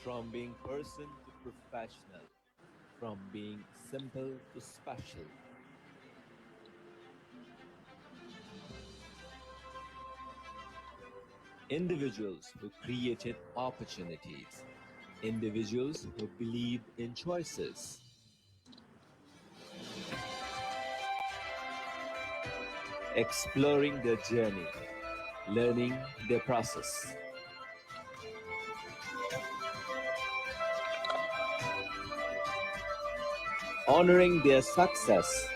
from being person to professional, from being simple to special. Individuals who created opportunities, individuals who believed in choices, exploring their journey, learning their process, honoring their success,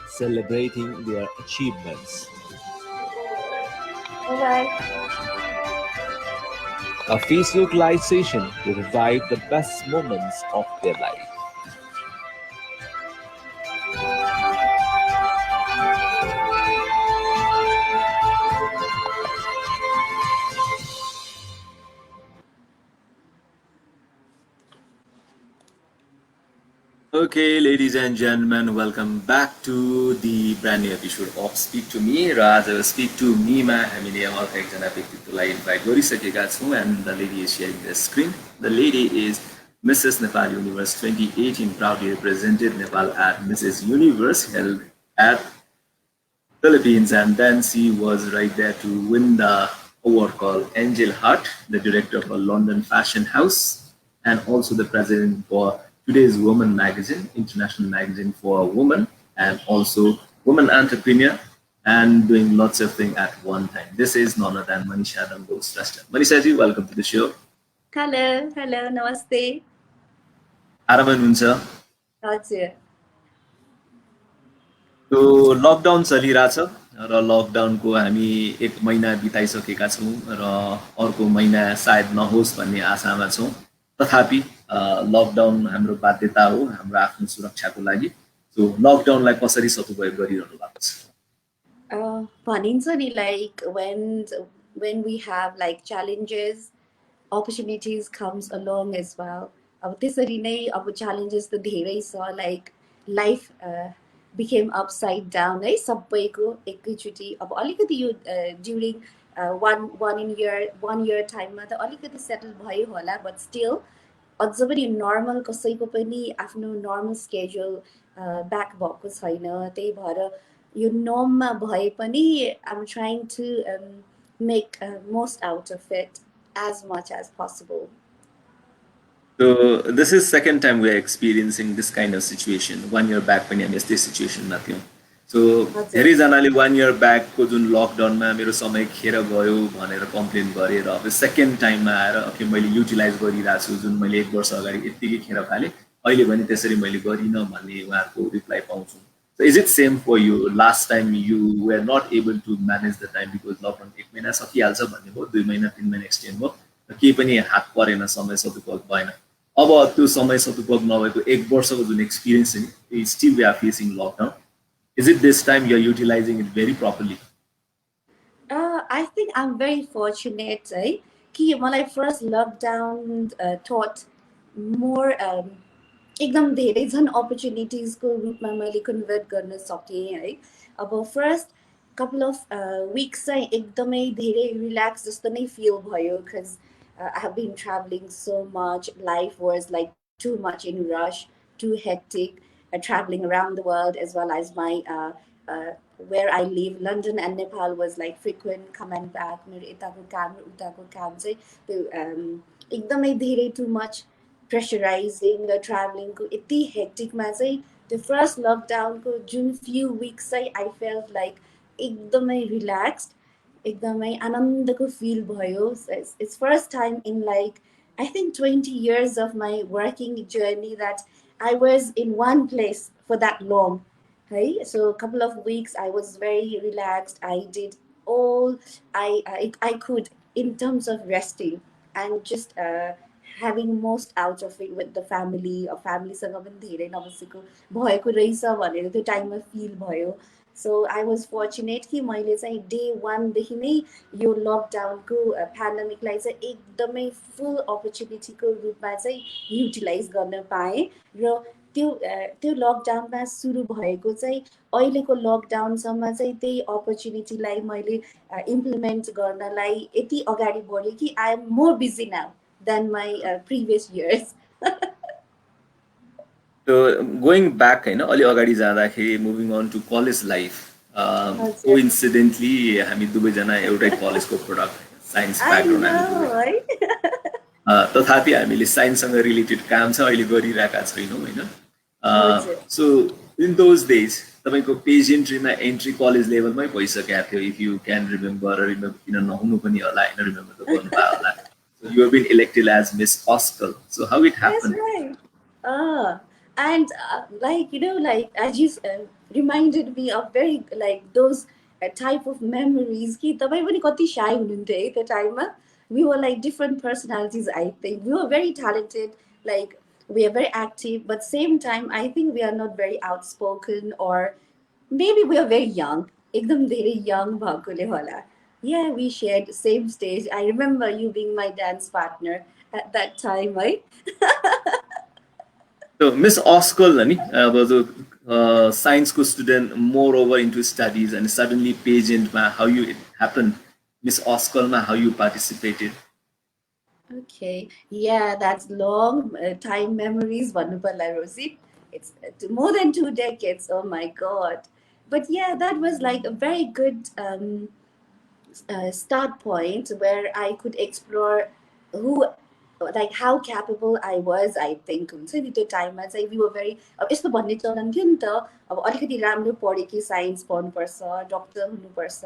celebrating their achievements. Bye-bye. A Facebook Live session to revive the best moments of their life. Okay, ladies and gentlemen, welcome back to the brand new episode of Speak to Me. र आज Speak to Me मा हामीले अर्को एकजना व्यक्तित्वलाई invite गरिसकेका छौँ and the lady is sharing the screen. The lady is Mrs. Nepal Universe 2018, proudly represented Nepal at Mrs. Universe held at Philippines, and then she was right there to win the award called Angel Heart, the director of a London fashion house, and also the president for Today's Woman magazine, international magazine for women, and also woman entrepreneur, and doing lots of things at one time. This is none other than Manisha DANGOL SHRESTHA. Manisha ji, welcome to the show. Hello, namaste. आराम हुनुहुन्छ? हजुर. तो lockdown चलिरहेछ र लकडाउनको हामी 1 महिना बिताइसकेका छौँ र अर्को महिना सायद नहोस् भन्ने आशामा छौँ. तथापि लकडाउन हाम्रो बाध्यता हो हाम्रो आफ्नो सुरक्षाको लागि. सो लकडाउनलाई कसरी सदुपयोग गरिरहनु भएको छ? भनिन्छ नि like when we have like challenges, opportunities comes along as well. अब त्यसरी नै अब challenges त धेरै छ, like life became upside down है सबैको एकैचोटि. अब अलिकति यो during one year टाइममा त अलिकति सेटल भयो होला, but still अझ पनि नर्मल कसैको पनि आफ्नो नर्मल स्केड्युल ब्याक भएको छैन. त्यही भएर यो नर्ममा भए पनि I'm trying to make most out of it as much as possible. So this is second time we are experiencing this kind of situation. 1 year back पनि हामी यस्तै सिचुएसनमा थियौँ. सो धेरैजनाले 1 year back को जुन लकडाउनमा मेरो समय खेर गयो भनेर कम्प्लेन गरे र अब सेकेन्ड टाइममा आएर ओके मैले युटिलाइज गरिरहेको छु जुन मैले 1 वर्ष अगाडि यतिकै खेर फाले अहिले पनि त्यसरी मैले गरिन भन्ने उहाँहरुको रिप्लाई पाउँछु. So is it same for you? Last time you were not able to manage the time because lockdown 1 महिना सकिहाल्छ भन्ने भयो, 2 महिना 3 महिना एक्सटेन्ड भयो र केही पनि हात परेन, समय सदुपयोग भएन. अब त्यो समय सदुपयोग नभएको 1 वर्षको जुन एक्सपिरियन्स छ still we are facing lockdown. Is it this time you're utilizing it very properly? I think I'm very fortunate है कि मलाई फर्स्ट लकडाउन taught more एकदम धेरै झन् अपर्च्युनिटिजको रूपमा मैले कन्भर्ट गर्न सकेँ है. अब फर्स्ट कपल अफ विक्स चाहिँ एकदमै धेरै रिल्याक्स जस्तो नै फिल भयो because I have been traveling so much. Life was like too much in rush, too hectic, traveling around the world as well as my where I live, London and Nepal was like frequent come and back. मेरो यताको काम र उताको काम चाहिँ त्यो एकदमै धेरै too much pressurizing र travelingको यति हेक्टिकमा चाहिँ त्यो फर्स्ट लकडाउनको जुन few weeks चाहिँ I felt like एकदमै relaxed, एकदमै आनन्दको feel भयो. It's first time in like I think 20 years of my working journey that I was in one place for that long. Hey, so a couple of weeks I was very relaxed. I did all I could in terms of resting and just having most out of it with the family. Or family सँग पनि धेरै नबसेको भएको रहेछ भनेर त्यो टाइममा feel भयो. So I was fortunate कि मैले चाहिँ day 1 देखि नै यो लकडाउनको पेन्डेमिकलाई चाहिँ एकदमै फुल अपर्च्युनिटीको रूपमा चाहिँ युटिलाइज गर्न पाएँ र त्यो लकडाउनमा सुरु भएको चाहिँ अहिलेको लकडाउनसम्म चाहिँ त्यही अपर्च्युनिटीलाई मैले इम्प्लिमेन्ट गर्नलाई यति अगाडि बढ्यो कि I am more busy now than my previous years. So going back, अलि अगाडि जाँदाखेरि moving on to college life. हजुर, Coincidentally, हामी दुवैजना एउटै कलेजको प्रोडक्ट साइन्स I ब्याकग्राउन्ड हामी know, दुवै है? तथापि हामीले साइन्ससँग रिलेटेड काम चाहिँ अहिले गरिरहेका छैनौँ होइन हजुर, सो इन दोज डेज तपाईँको पेजेन्ट्रीमा एन्ट्री कलेज लेभलमै भइसकेको थियो इफ यु क्यान रिमेम्बर किन नहुनु पनि होला होइन रिमेम्बर त गर्नुभयो होला so you have been elected as miss ASCOL so how it that's happen right. And like like as you reminded me of very like those type of memories. कि तपाईँ पनि कति shy हुनुहुन्थ्यो है त्यो टाइममा. We were like different personalities. I think we were very talented. Like we are very active, but same time I think we are not very outspoken, or maybe we are very young. एकदम धेरै young भएकोले होला. Yeah, we shared the same stage. I remember you being my dance partner at that time, right? So Miss Oscar was a science student, moreover into studies, and suddenly pageant how you it happened, Miss Oscar how you participated. Okay, yeah, that's long time memories, Vanupala Rosie. It's more than 2 decades. Oh my God! But yeah, that was like a very good start point where I could explore who, like how capable I was. I think हुन्छ नि त्यो टाइममा चाहिँ we were very अब यस्तो भन्ने चलन थियो नि त अब अलिकति राम्रो पढ्यो कि साइन्स पढ्नुपर्छ डक्टर हुनुपर्छ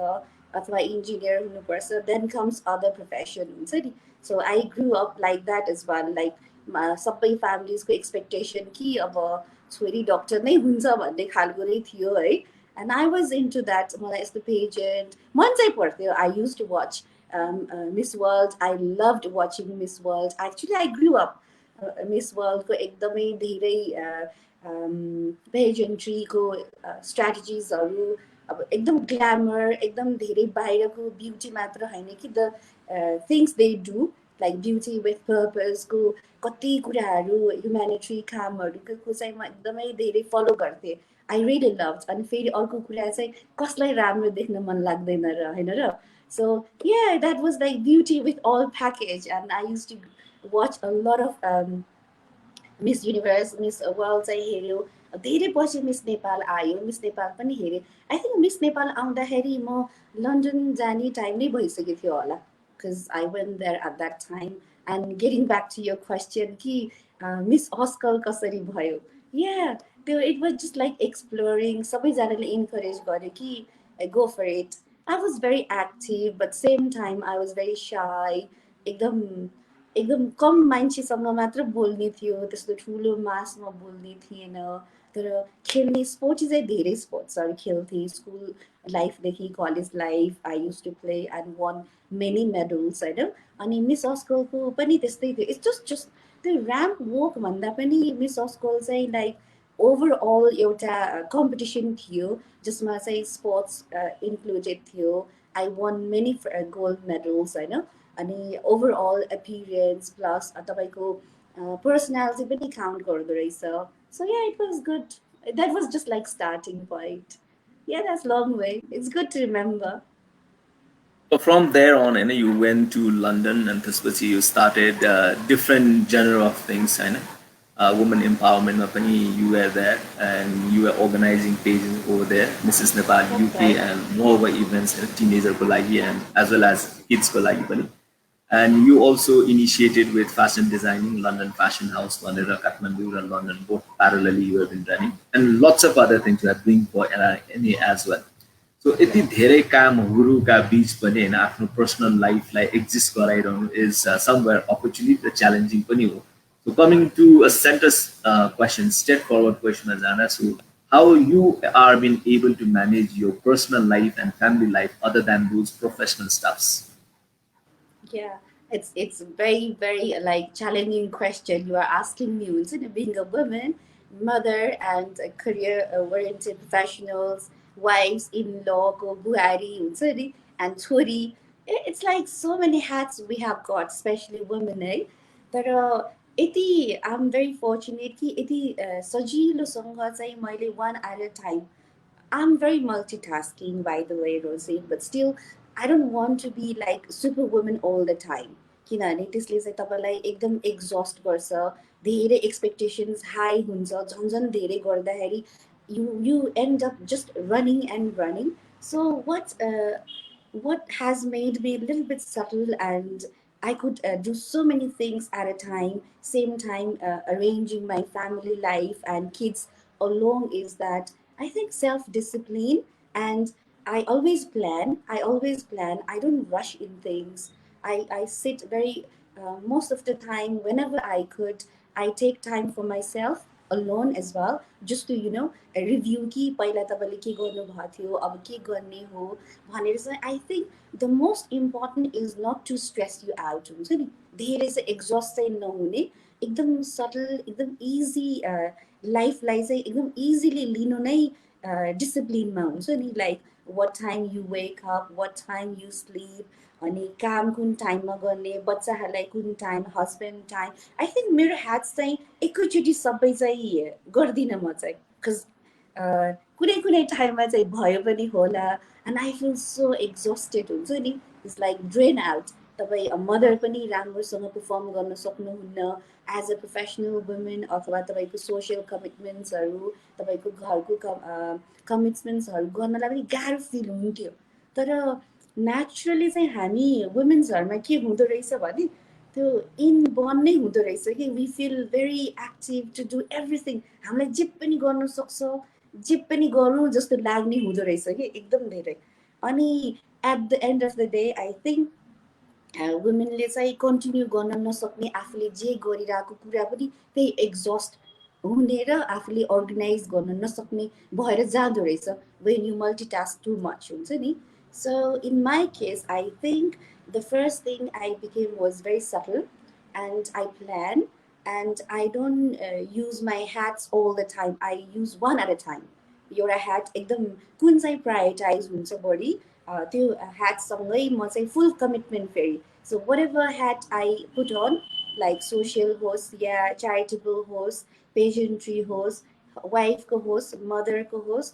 अथवा इन्जिनियर हुनुपर्छ then comes other profession हुन्छ नि so I grew up like that as well like सबै फ्यामिलीजको एक्सपेक्टेसन कि अब छोरी डक्टर नै हुन्छ भन्ने खालको नै थियो है and I was into that मलाई यस्तो pageant मन चाहिँ पर्थ्यो I used to watch Miss World. I loved watching Miss World. Actually, I grew up Miss World को एकदमै धेरै पेजेन्ट्रीको स्ट्राटेजिजहरू अब एकदम ग्ल्यामर एकदम धेरै बाहिरको ब्युटी मात्र होइन कि the things they do like beauty with पर्पजको कति कुराहरू ह्युम्यानिटी कामहरूको चाहिँ म एकदमै धेरै फलो गर्थेँ आई रियली लभ अनि फेरि अर्को कुरा चाहिँ कसलाई राम्रो देख्न मन लाग्दैन र होइन र So yeah, that was like beauty with all package, and I used to watch a lot of Miss Universe, Miss World चाहिँ हेऱ्यो धेरै पछि मिस नेपाल आयो मिस नेपाल पनि हेरेँ आई थिङ्क मिस नेपाल आउँदाखेरि म लन्डन जाने टाइम नै भइसकेको थियो होला because I went there at that time. And getting back to your question कि मिस अस्कल कसरी भयो yeah त्यो it was just like exploring सबैजनाले encourage गर्यो कि go for it. I was very active, but same time I was very shy. एकदम एकदम कम मान्छेसँग मात्र बोल्ने थियो त्यस्तो ठुलो मासमा बोल्ने थिएन तर खेल्ने स्पोर्ट्स चाहिँ धेरै स्पोर्ट्सहरू खेल्थेँ स्कुल लाइफदेखि college life I use to play and won many medals होइन अनि मिस अस्कलको पनि त्यस्तै थियो इट्स जस्ट त्यो ऱ्याम्प वक भन्दा पनि मिस अस्कल चाहिँ लाइक ओभरअल एउटा कम्पिटिसन थियो जसमा चाहिँ स्पोर्ट्स इन्क्लुडेड थियो I won many gold medals होइन अनि ओभरअल एपियरेन्स प्लस तपाईँको पर्सनालिटी पनि काउन्ट गर्दो रहेछ so yeah it was good that was just like starting point yeah that's long way it's good to remember So from there on, you went to London and त्यसपछि you started different genre of things, women empowerment, you were there and you were organizing pages over there, Mrs. Nepal UK and more events, teenager ko lagi and as well as kids ko lagi pani. And you also initiated with fashion designing, London Fashion House, London and Kathmandu and London, both parallelly you have been running, and lots of other things you are doing for NA as well. So यति धेरै कामहरूका बीच पनि हैन आफ्नो personal लाइफलाई exist गराइरहनु is somewhere opportunity challenging पनि हो. So coming to a center question, straightforward question मा जाँदा so how you are been able to manage your personal life and family life other than those professional stuffs? Yeah, it's very like challenging question you are asking me. Isn't it? Being a woman, mother, and a career-oriented professionals, wives, in-law, go buhari, and chori. It's like so many hats we have got, especially women. But I'm very fortunate कि यति सजिलोसँग चाहिँ मैले one at a time. I'm very multitasking, by the way, Rosie, but still, I don't want to be like superwoman all the time. किनभने त्यसले चाहिँ तपाईँलाई एकदम एक्जस्ट गर्छ, धेरै एक्सपेक्टेसन्स हाई हुन्छ, झन् झन् धेरै गर्दाखेरि you end up just running and running. So what has made me a little bit subtle, and I could do so many things at a time, same time arranging my family life and kids along, is that I think self-discipline. And I always plan. I don't rush in things. I sit very most of the time, whenever I could, I take time for myself alone as well, just to review कि पहिला तपाईँले के गर्नुभएको थियो, अब के गर्ने हो भनेर चाहिँ. I think the most important is not to stress you out, हुन्छ नि, धेरै चाहिँ एक्जस्ट चाहिँ नहुने, एकदम सटल, एकदम इजी लाइफलाई चाहिँ एकदम इजिली लिनु नै डिसिप्लिनमा हुन्छ नि. Like what time you wake up, what time you sleep, अनि काम कुन टाइममा गर्ने, बच्चाहरूलाई कुन time, husband time. I think मेरो ह्याट्स चाहिँ एकैचोटि सबै चाहिँ गर्दिनँ म चाहिँ, बिकज कुनै कुनै टाइममा चाहिँ भयो पनि होला, and I feel so exhausted हुन्छ नि. It's like drain out. तपाईँ मदर पनि राम्रोसँग पर्फर्म गर्न सक्नुहुन्न एज अ प्रोफेसनल वुमेन, अथवा तपाईँको सोसियल कमिटमेन्ट्सहरू, तपाईँको घरको कमिटमेन्ट्सहरू गर्नलाई पनि गाह्रो फिल हुन्थ्यो. तर नेचुरली चाहिँ हामी वुमेन्सहरूमा के हुँदो रहेछ भने त्यो इनबर्न नै हुँदो रहेछ कि we feel very active to do everything. हामीलाई जे पनि गर्न सक्छ, जे पनि गरौँ जस्तो लाग्ने हुँदो रहेछ कि एकदम धेरै. अनि at the end of the day I think वुमेनले चाहिँ कन्टिन्यू गर्न नसक्ने, आफूले जे गरिरहेको कुरा पनि त्यही एक्जस्ट हुने र आफूले अर्गनाइज गर्न नसक्ने भएर जाँदो रहेछ वेन यु मल्टिटास्क टु मच, हुन्छ नि. So in my case, I think the first thing I became was very subtle, and I plan, and I don't use my hats all the time. I use one at a time. एउटा ह्याट एकदम कुन चाहिँ prioritise हुन्छ बढी, त्यो ह्याटसँगै म चाहिँ फुल कमिटमेन्ट फेरि. So what ever hat I put on, like social होस् या च्यारिटेबल होस्, पेजेन्ट्री होस्, वाइफको होस्, मदरको होस्,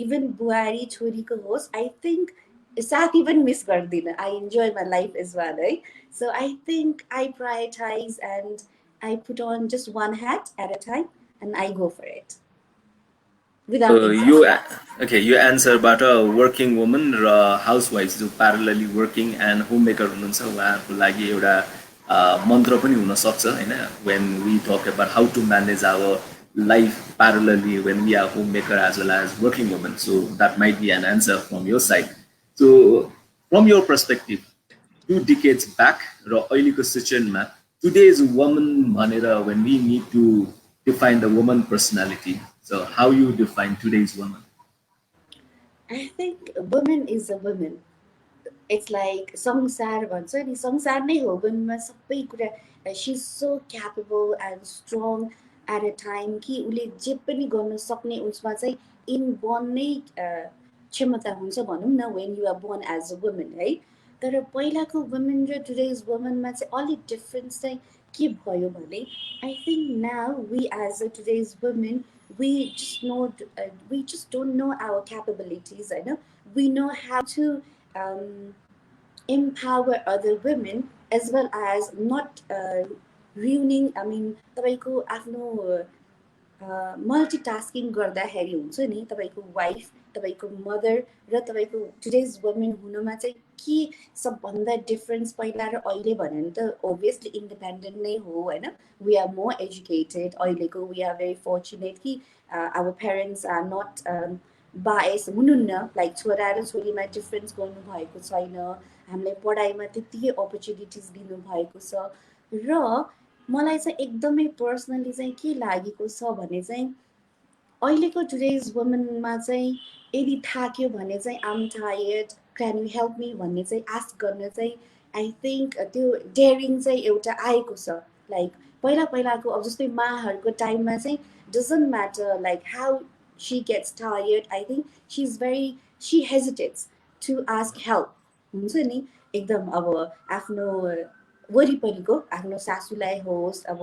इभन बुहारी छोरीको होस्, आई थिङ्क साथी पनि मिस गर्दिनँ. I enjoy my life as well है. So I think I prioritise and I put on just one hat at a time and I go for it without You exhaustion. okay, you answerबाट working woman र housewife जो parallelly working and home maker हुनुहुन्छ उहाँहरूको लागि एउटा मन्त्र पनि हुनसक्छ होइन, when we talk about how to manage our life parallelly when we are homemaker as well as working women. So that might be an answer from your side. So from your perspective, 2 decades back र अहिलेको सिचुएसनमा today's woman भनेर when we need to define the woman personality, so how you define today's woman? I think woman is a woman. It's like संसार भन्छ नि, संसार नै हो वुमेनमा सबै कुरा. She's so capable and strong at a time कि उसले जे पनि गर्न सक्ने उसमा चाहिँ इनबर्न नै क्षमता हुन्छ भनौँ न, when you are born as a woman है. तर पहिलाको वुमेन र टुडेज वुमेनमा चाहिँ अलिक डिफरेन्स चाहिँ के भयो भने, I think now we as a today's women we just don't know our capabilities. I know we know how to empower other women as well as not ruining. I mean, तपाईँको आफ्नो multitasking गर्दाखेरि हुन्छ नि, तपाईँको wife, तपाईँको mother र तपाईँको today's women हुनुमा चाहिँ के सबभन्दा डिफरेन्स पहिला र अहिले भन्यो भने त ओभियसली इन्डिपेन्डेन्ट नै हो होइन. वी आर मोर एजुकेटेड अहिलेको. वी आर भेरी फर्चुनेट कि our parents are not bias हुनुहुन्न, लाइक छोरा र छोरीमा डिफरेन्स गर्नुभएको छैन. हामीलाई पढाइमा त्यत्तिकै अपर्च्युनिटिज दिनुभएको छ. र मलाई चाहिँ एकदमै पर्सनली चाहिँ के लागेको छ भने चाहिँ अहिलेको टुडेज वुमेनमा चाहिँ यदि थाक्यो भने चाहिँ I'm tired, can you help me भन्ने चाहिँ आस्क गर्न चाहिँ आई थिङ्क त्यो डेयरिङ चाहिँ एउटा आएको छ. लाइक पहिलाको अब जस्तै माहरूको टाइममा चाहिँ doesn't matter like how she gets tired, I think she hesitates to ask help, हुन्छ नि. एकदम अब आफ्नो वरिपरिको आफ्नो सासूलाई होस्, अब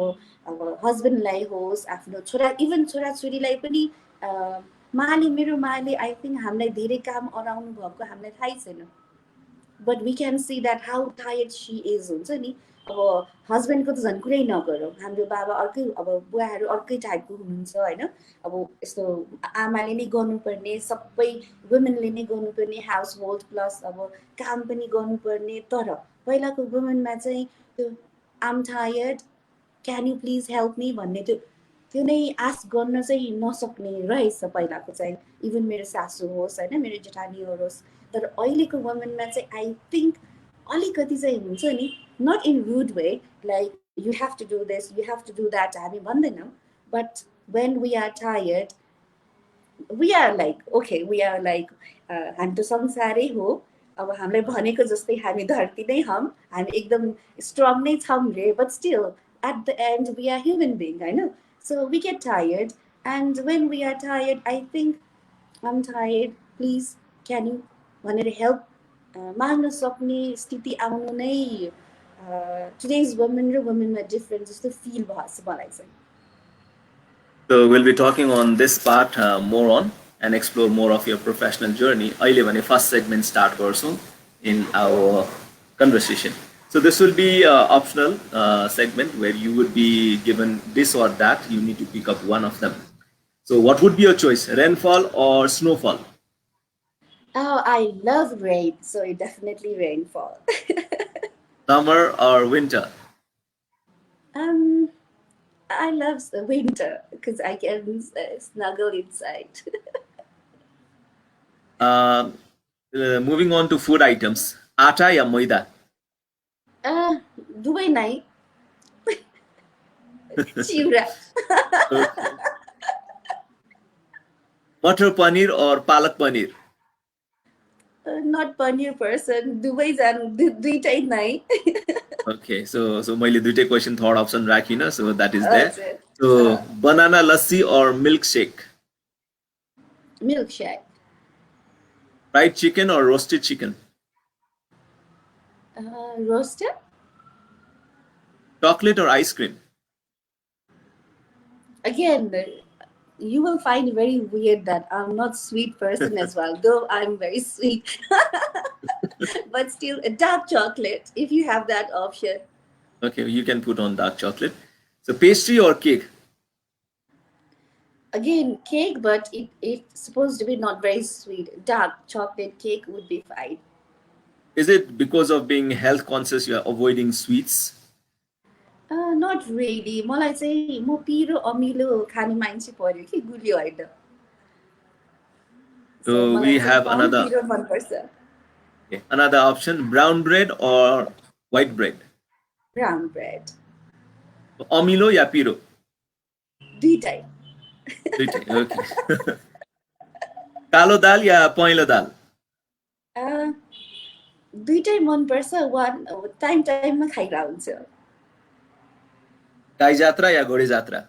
हस्बेन्डलाई होस्, आफ्नो छोरा, इभन छोराछोरीलाई पनि मेरो माले आई थिङ्क हामीलाई धेरै काम अराउनु भएको हामीलाई थाहै छैन, but we can see that how tired she is, हुन्छ नि. अब हस्बेन्डको त झन् कुरै नगरौँ, हाम्रो बाबा अर्कै, अब बुवाहरू अर्कै टाइपको हुनुहुन्छ होइन। अब यस्तो आमाले नै गर्नुपर्ने, सबै वुमेनले नै गर्नुपर्ने, हाउस होल्ड प्लस अब काम पनि गर्नुपर्ने। तर पहिलाको वुमेनमा चाहिँ त्यो I'm tired, can you please help me भन्ने त्यो नै आस्क गर्न चाहिँ नसक्ने रहेछ पहिलाको चाहिँ। इभन मेरो सासू होस् होइन, मेरो जेठानीहरू होस्। तर अहिलेको वुमेनमा चाहिँ आई थिङ्क अलिकति चाहिँ हुन्छ नि, not in rude way, like you have to do this, you have to do that हामी भन्दैनौँ। But when we are tired, we are like okay, we are like हामी त संसारै हो, अब हामीलाई भनेको जस्तै हामी धरती नै हौँ, हामी एकदम स्ट्रङ नै छौँ रे, but still at the end we are human being होइन। So we get tired, and when we are tired I think I'm tired please can you भनेर हेल्प माग्न सक्ने स्थिति आउनु नै टुडेज वुमेन र वुमेनमा डिफ्रेन्ट जस्तो फिल भएको छ मलाई चाहिँ। So we'll be talking on this part more on and explore more of your professional journey. अहिले भने first segment start गर्छौँ in our conversation. So this will be optional segment where you would be given this or that. You need to pick up one of them. So what would be your choice, rainfall or snowfall? Oh, I love rain, so it definitely rainfall. Summer or winter? I love the winter because I can snuggle inside. Moving on to food items, atta ya maida? Dubai nai. Chiura. Butter paneer or palak paneer? Not paneer person. Dubai and duitai nai. Okay, so मैले दुईटै question third option राखिन, so that is there. That's it. So banana lassi or milkshake? Milkshake. Fried chicken or roasted chicken? Roasted. Chocolate or ice cream? Again, you will find very weird that I'm not sweet person as well, though I'm very sweet. But still, a dark chocolate if you have that option. Okay, you can put on dark chocolate. So pastry or cake? Again, cake, but it's supposed to be not very sweet. Dark chocolate cake would be fine. Is it because of being health conscious you are avoiding sweets? Not really. मलाई चाहिँ म पिरो अमिलो खाने मान्छे पर्यो कि गुलियो होइन. So we have another. पिरो मनपर्छ. Okay, another option, brown bread or white bread? Brown bread. Amilo या पिरो? दुईटै. दुईटै, okay. कालो दाल या पहेँलो दाल? दुईटै मनपर्छ, वान टाइममा खाइरा हुन्छ. गाई जात्रा या घोडे जात्रा?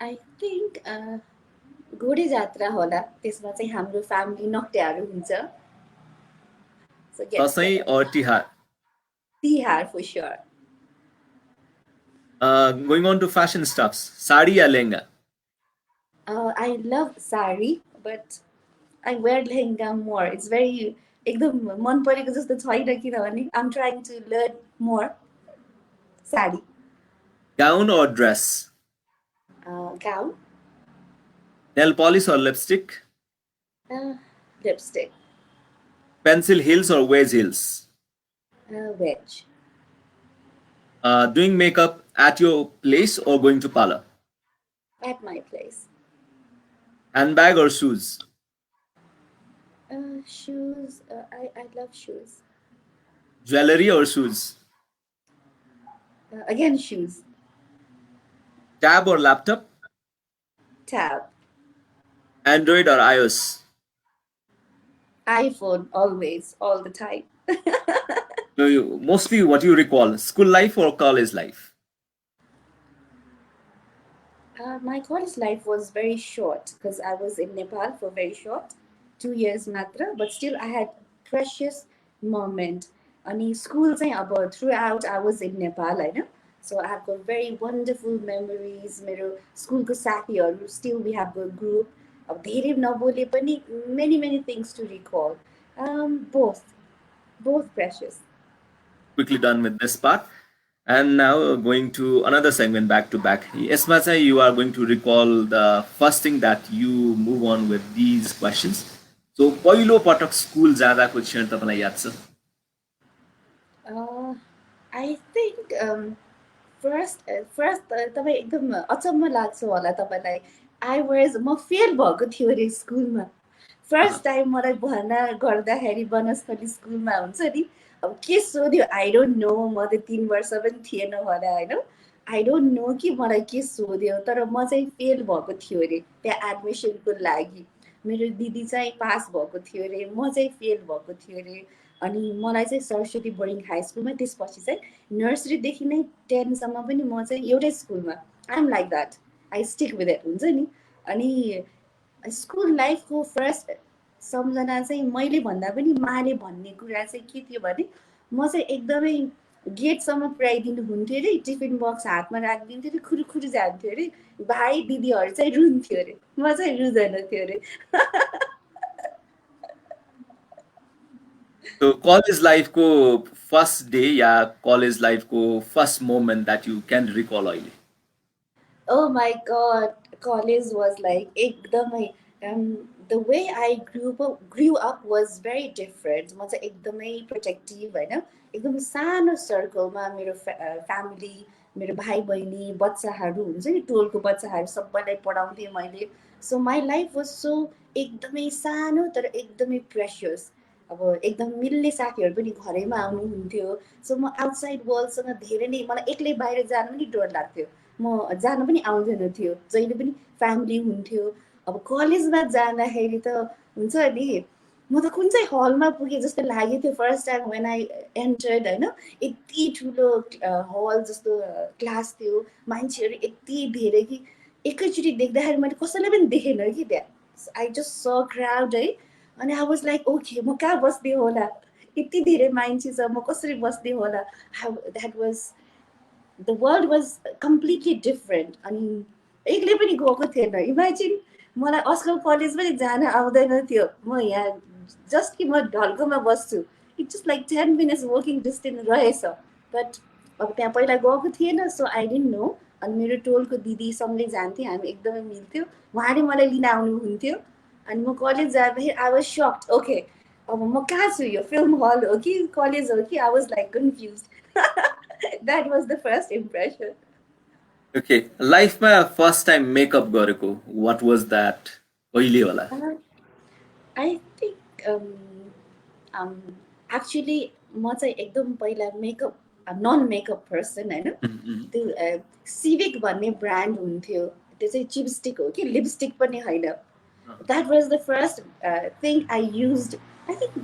आई थिङ्क घोडे जात्रा होला, त्यसमा चाहिँ हाम्रो फ्यामिली नक्टेहरू हुन्छ. Dashain or Tihar? Tihar for sure. Going on to fashion stuffs, sari yeah lehenga? I love sari, but I wear lehenga more. It's very एकदम मन परेको जस्तो छैन किनभने I'm trying to learn more. Sari. Gown or dress? Gown. Nail polish or lipstick? Lipstick. Pencil heels or wedge heels? Wedge. Doing makeup at your place or going to parlor? At my place. Handbag or shoes? Shoes. I love shoes. Jewelry or shoes? Again, shoes. Tab or laptop? Tab. Android or iOS? iPhone, always, all the time. So mostly what you recall, school life or college life? My college life was very short because I was in Nepal for very short, 2 years matra, but still I had precious moment. Ani school चाहिँ अब throughout I was in Nepal होइन. So I have got very wonderful memories. मेरो स्कुलको साथीहरू still we have got group. अब धेरै नबोले पनि many things to recall. Both Both precious. Quickly done with this part. And now going to another segment back to back. यसमा चाहिँ you are going to recall the first thing that you move on with these questions. So पहिलो पटक school जाँदाको क्षण तपाईँलाई याद छ? I think first तपाईँ एकदम अचम्म लाग्छ होला तपाईँलाई. म फेल भएको थियो अरे स्कुलमा. फर्स्ट टाइम मलाई भर्ना गर्दाखेरि बनस्थली स्कुलमा हुन्छ नि, अब के सोध्यो आई डोन्ट नो, म त 3 वर्ष पनि थिएन होला होइन. आई डोन्ट नो कि मलाई के सोध्यो, तर म चाहिँ फेल भएको थियो अरे त्यहाँ एडमिसनको लागि. मेरो दिदी चाहिँ पास भएको थियो अरे, म चाहिँ फेल भएको थियो अरे. अनि मलाई चाहिँ सरस्वती बोर्डिङ हाई स्कुलमा, त्यसपछि चाहिँ नर्सरीदेखि नै 10सम्म पनि म चाहिँ एउटै स्कुलमा. I am like that, I stick with it हुन्छ नि. अनि स्कुल लाइफको फर्स्ट सम्झना चाहिँ मैले भन्दा पनि माले भन्ने कुरा चाहिँ के थियो भने, म चाहिँ एकदमै गेटसम्म पुऱ्याइदिनु हुन्थ्यो अरे, टिफिन बक्स हातमा राखिदिन्थ्यो अरे, खुरुखुरु जान्थ्यो अरे. भाइ दिदीहरू चाहिँ रुन्थ्यो अरे, म चाहिँ रुँदैन थियो अरे. So college life को first day या college life को first moment that you can recall अहिले? Oh my God, college was like एकदमै the way I grew up was very different. म चाहिँ एकदमै प्रोटेक्टिभ होइन, एकदमै सानो सर्कलमा मेरो फ्यामिली, मेरो भाइ बहिनी, बच्चाहरू हुन्छ नि, टोलको बच्चाहरू सबैलाई पढाउँथेँ मैले. So my life was so एकदमै सानो तर एकदमै प्रेसियस. अब एकदम मिल्ने साथीहरू पनि घरैमा आउनुहुन्थ्यो. सो म आउटसाइड वर्ल्डसँग धेरै नै, मलाई एक्लै बाहिर जानु पनि डर लाग्थ्यो, म जान पनि आउँदैन थियो, जहिले पनि फ्यामिली हुन्थ्यो. अब कलेजमा जाँदाखेरि त हुन्छ नि, म त कुन चाहिँ हलमा पुगेँ जस्तो लागेको थियो first time when I entered होइन. यति ठुलो हल जस्तो क्लास थियो, मान्छेहरू यति धेरै कि एकैचोटि देख्दाखेरि मैले कसैलाई पनि देखेन कि त्यहाँ. आई जस्ट स क्राउड है. अनि आई वाज लाइक ओके, म कहाँ बस्ने होला, यति धेरै मान्छे छ, म कसरी बस्ने होला. That was, the world was completely different. अनि एक्लै पनि गएको थिएन. इमेजिन, मलाई अस्कल कलेज पनि जान आउँदैन थियो, म यहाँ जस्ट कि म ढल्कोमा बस्छु. It just like 10 minutes walking distance रहेछ. बट अब त्यहाँ पहिला गएको थिएन, सो आई डिन्ट नो. अनि मेरो टोलको दिदी सँगै जान्थेँ, हामी एकदमै मिल्थ्यो, उहाँले मलाई लिन आउनुहुन्थ्यो. अनि म कलेज जाँदाखेरि आई वाज सक्ड, ओके अब म कहाँ छु, यो फिल्म हल हो कि कलेज हो कि. I was like confuse. That was the first impression. Okay, लाइफमा फर्स्ट टाइम मेकअप गरेको, what was that? कहिले होला? आई थिङ्क एक्चुली म चाहिँ एकदम पहिला मेकअप, नन मेकअप पर्सन होइन. त्यो सिभिक भन्ने ब्रान्ड हुन्थ्यो, त्यो चाहिँ चिपस्टिक हो कि, लिपस्टिक पनि होइन. That was the first thing I used. I think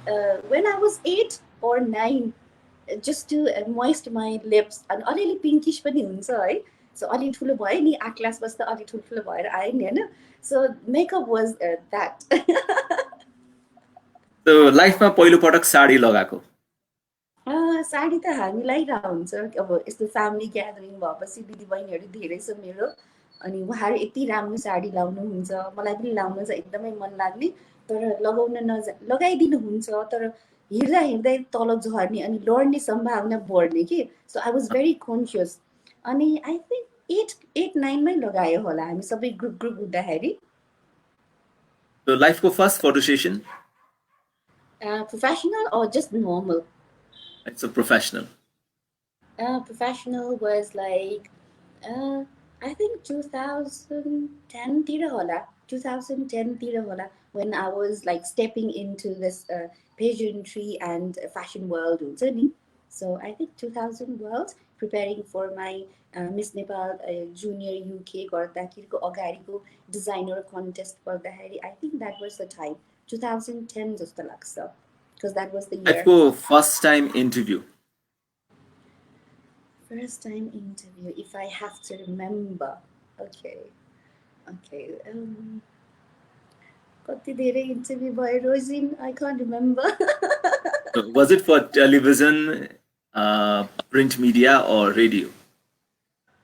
when I was 8 or 9, just to moist my lips. अनि अलिअलि पिङ्किस पनि हुन्छ है. सो अलि ठुलो भयो नि, 8 क्लास बस्दा अलि ठुल्ठुलो भएर आयो नि होइन. So makeup was that. So लाइफमा पहिलो पटक साडी लगाएको? साडी त हामीलाई हुन्छ, अब यस्तो फ्यामिली ग्यादरिङ भएपछि दिदीबहिनीहरू धेरै छ मेरो. अनि उहाँहरू यति राम्रो साडी लाउनुहुन्छ, मलाई पनि लाउनु चाहिँ एकदमै मन लाग्ने, तर लगाउन लगाइदिनुहुन्छ, तर हिँड्दा हिँड्दै तल झर्ने अनि लड्ने सम्भावना बढ्ने कि. So I was very conscious. अनि आई थिङ्क 8-9मै लगायो होला हामी सबै ग्रुप हुँदाखेरि. So लाइफको first photo session? Professional or just normal? It's a professional. Professional was like, I think 2010 tira hola. 2010 tira hola, when I was like stepping into this pageantry and fashion world. So I think 2000 world, preparing for my Miss Nepal Junior UK गर्दाखेरिको अगाडिको designer contest गर्दाखेरि, I think that was the time 2010 जस्तो लाग्छ, because that was the year. लाइफको first time interview? First time interview, if I have to remember. Okay. कति धेरै interview भयो rosin, I can't remember. Was it for television, print media or radio?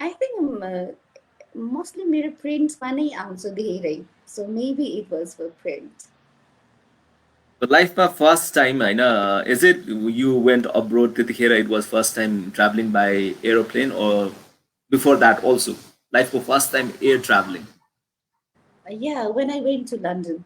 I think mostly मेरो printमा नै आउँछ धेरै. So maybe it was for print. But life ma first time होइन is it you went abroad त्यतिखेर it was first time traveling by aeroplane or before that also life को first time air traveling Yeah, when I went to London.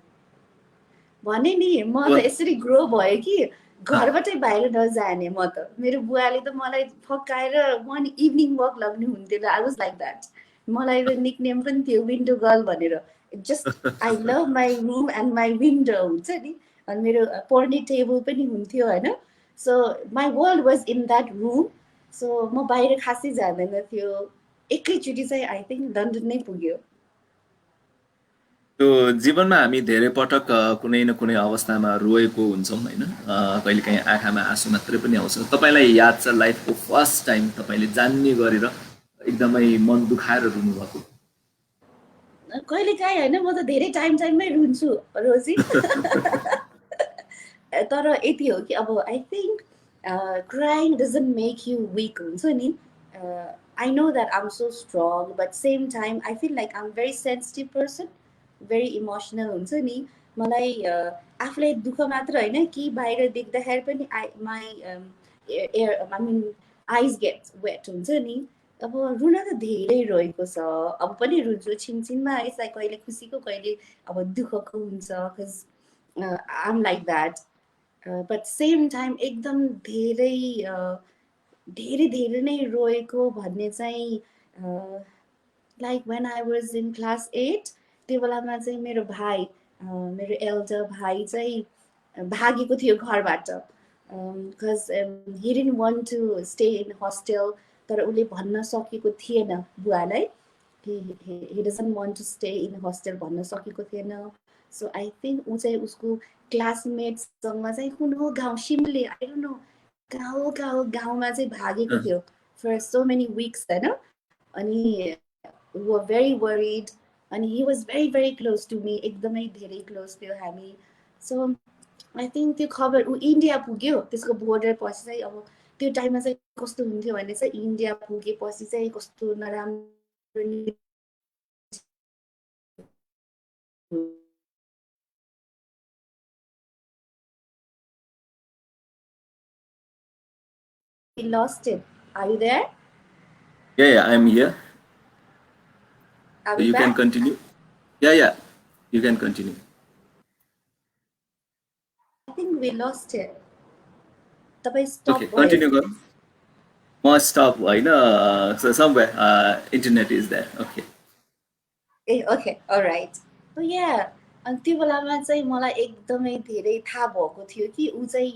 भने नि म त well यसरी grow भयो कि ah, घरबाटै बाहिर नजाने म त मेरो बुवाले त मलाई फकाएर म नि इभिनिङ वक लग्ने हुन्थ्यो आई वाज लाइक द्याट मलाई त निकनेम पनि थियो विन्डो गर्ल भनेर just I love my room and my window हुन्छ नि अनि मेरो पढ्ने टेबल पनि हुन्थ्यो होइन so my world was in that room so म बाहिर खासै जाँदैन थियो एकैचोटि चाहिँ आई थिङ्क लन्डन नै पुग्यो त्यो जीवनमा हामी धेरै पटक कुनै न कुनै अवस्थामा रोएको हुन्छौँ होइन कहिलेकाहीँ आँखामा आँसु मात्रै पनि आउँछ तपाईँलाई याद छ लाइफको फर्स्ट टाइम तपाईँले जान्ने गरेर एकदमै मन दुखाएर रुनु भएको कहिले काहीँ होइन म त धेरै टाइममै रुन्छु रोजी तर यति हो कि अब I think crying doesn't make you weak हुन्छ नि I know that I am so strong but same time I feel like I am very sensitive person very emotional हुन्छ नि मलाई आफूलाई दुःख मात्र होइन कि बाहिर देख्दाखेरि पनि माई एयर आई मिन आइज गेट वेट हुन्छ नि अब रुन त धेरै रोएको छ अब पनि रुन्छु छिनछिनमा यसलाई कहिले खुसीको कहिले अब दुःखको हुन्छ because I am like that but same time एकदम धेरै धेरै धेरै नै रोएको भन्ने चाहिँ like when I was in class 8 त्यो बेलामा चाहिँ मेरो भाइ मेरो एल्डर भाइ चाहिँ भागेको थियो घरबाट because he didn't want to stay in hostel तर उसले भन्न सकेको थिएन बुवालाई he doesn't want to stay in hostel भन्न सकेको थिएन सो आई थिङ्क ऊ चाहिँ उसको क्लासमेट्ससँग चाहिँ कुन हो गाउँ सिमले आई डोन्ट नो गाउँमा चाहिँ भागेको थियो फर सो मेनी विक्स होइन अनि we were very worried and he was very very close to me एकदमै धेरै क्लोज थियो हामी सो आई थिङ्क त्यो खबर ऊ इन्डिया पुग्यो त्यसको बोर्डर पछि चाहिँ अब त्यो टाइममा चाहिँ कस्तो हुन्थ्यो भने चाहिँ इन्डिया पुगेपछि चाहिँ कस्तो नराम्रो we lost it. Are you there? yeah I'm here Are so we you can back? continue yeah you can continue I think we lost it. तपाईँ okay स्टप भयो continue गरौँ म स्टप होइन so somewhere internet is there okay ah okay alright so yeah अनि त्यो बेलामा चाहिँ मलाई एकदमै धेरै थाहा भएको थियो कि ऊ चाहिँ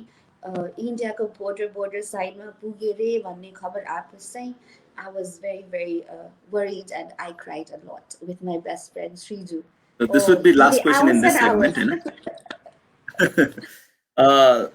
इन्डियाको बोर्डर साइडमा पुग्यो रे भन्ने खबर आएपछि चाहिँ I was very very worried and I cried a lot with my best friend Shreeju so oh this would be खालि last question in ours this and segment ours होइन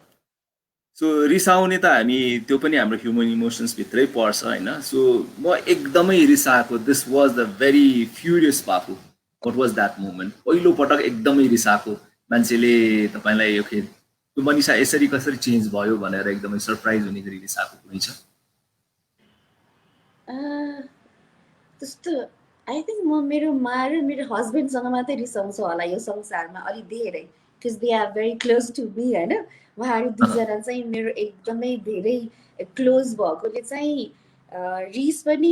सो रिसाउने त हामी त्यो पनि हाम्रो ह्युमन इमोसन्सभित्रै पर्छ होइन सो म एकदमै रिसाएको this was the very furious भएको वाट वाज द्याट मोमेन्ट पहिलोपटक एकदमै रिसाएको मान्छेले तपाईँलाई ओके त्यो मनिषा यसरी कसरी चेन्ज भयो भनेर एकदमै सरप्राइज हुने गरी रिसाएको कुनै छ त्यस्तो आई थिङ्क म मेरो मा र मेरो हस्बेन्डसँग मात्रै रिसाउँछु होला यो संसारमा अलिक धेरै because they are very close to me होइन उहाँहरू दुईजना चाहिँ मेरो एकदमै धेरै क्लोज भएकोले चाहिँ रिस पनि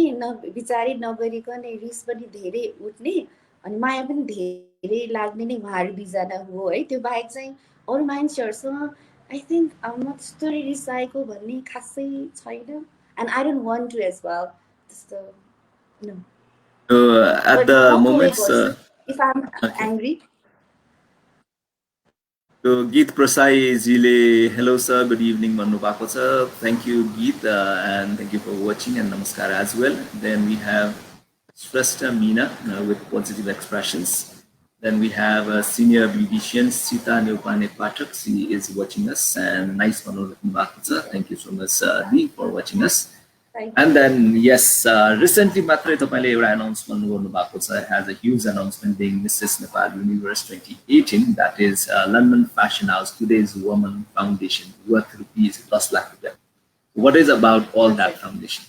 विचारै नगरिकन रिस पनि धेरै उठ्ने अनि माया पनि धेरै लाग्ने नै उहाँहरू दुईजना हो है त्यो बाहेक चाहिँ अरू मान्छेहरूसँग आई थिङ्क म त्यस्तो रिसाएको भन्ने खासै छैन and I don't want to as well त्यस्तो no. At But the walk away moments person if I'm okay angry. So Geet Prasai-जीले hello sir, good evening भन्नुभएको छ. Thank you Geet and thank you for watching and namaskar as well. Then we have SHRESTHA Meena with positive expressions. Then we have a senior beautician Sita Neopane Pathak. She is watching us and nice भन्नुभएको छ. Thank you so much Dee for watching us. And then yes, recently मात्रै तपाईले एउटा announcement गर्नुभएको छ has a huge announcement being Mrs. Nepal Universe 2018 that is London Fashion House today's Woman Foundation worth rupees 10 lakh rupiah. What is about all that foundation?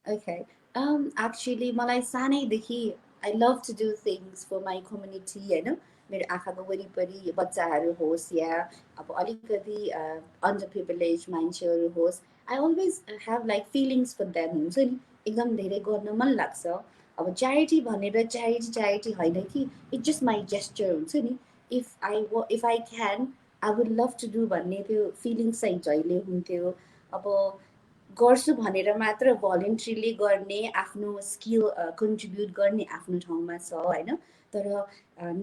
Okay. Actually, मलाई सानैदेखि I love to do things for my community, होइन मेरो आँखाको वरिपरि बच्चाहरू होस् या अब अलिकति अन्डर प्रिभिलेज मान्छेहरू होस्, I always have like feelings for them हुन्छ नि, एकदम धेरै गर्न मन लाग्छ। अब च्यारिटी भनेर च्यारिटी होइन कि इट्स जस्ट माई जेस्चर हुन्छ नि, if I can I would love to do भन्ने त्यो फिलिङ्स चाहिँ जहिले हुन्थ्यो। अब गर्छु भनेर मात्र भलिन्ट्रीले गर्ने, आफ्नो स्किल कन्ट्रिब्युट गर्ने आफ्नो ठाउँमा छ होइन, तर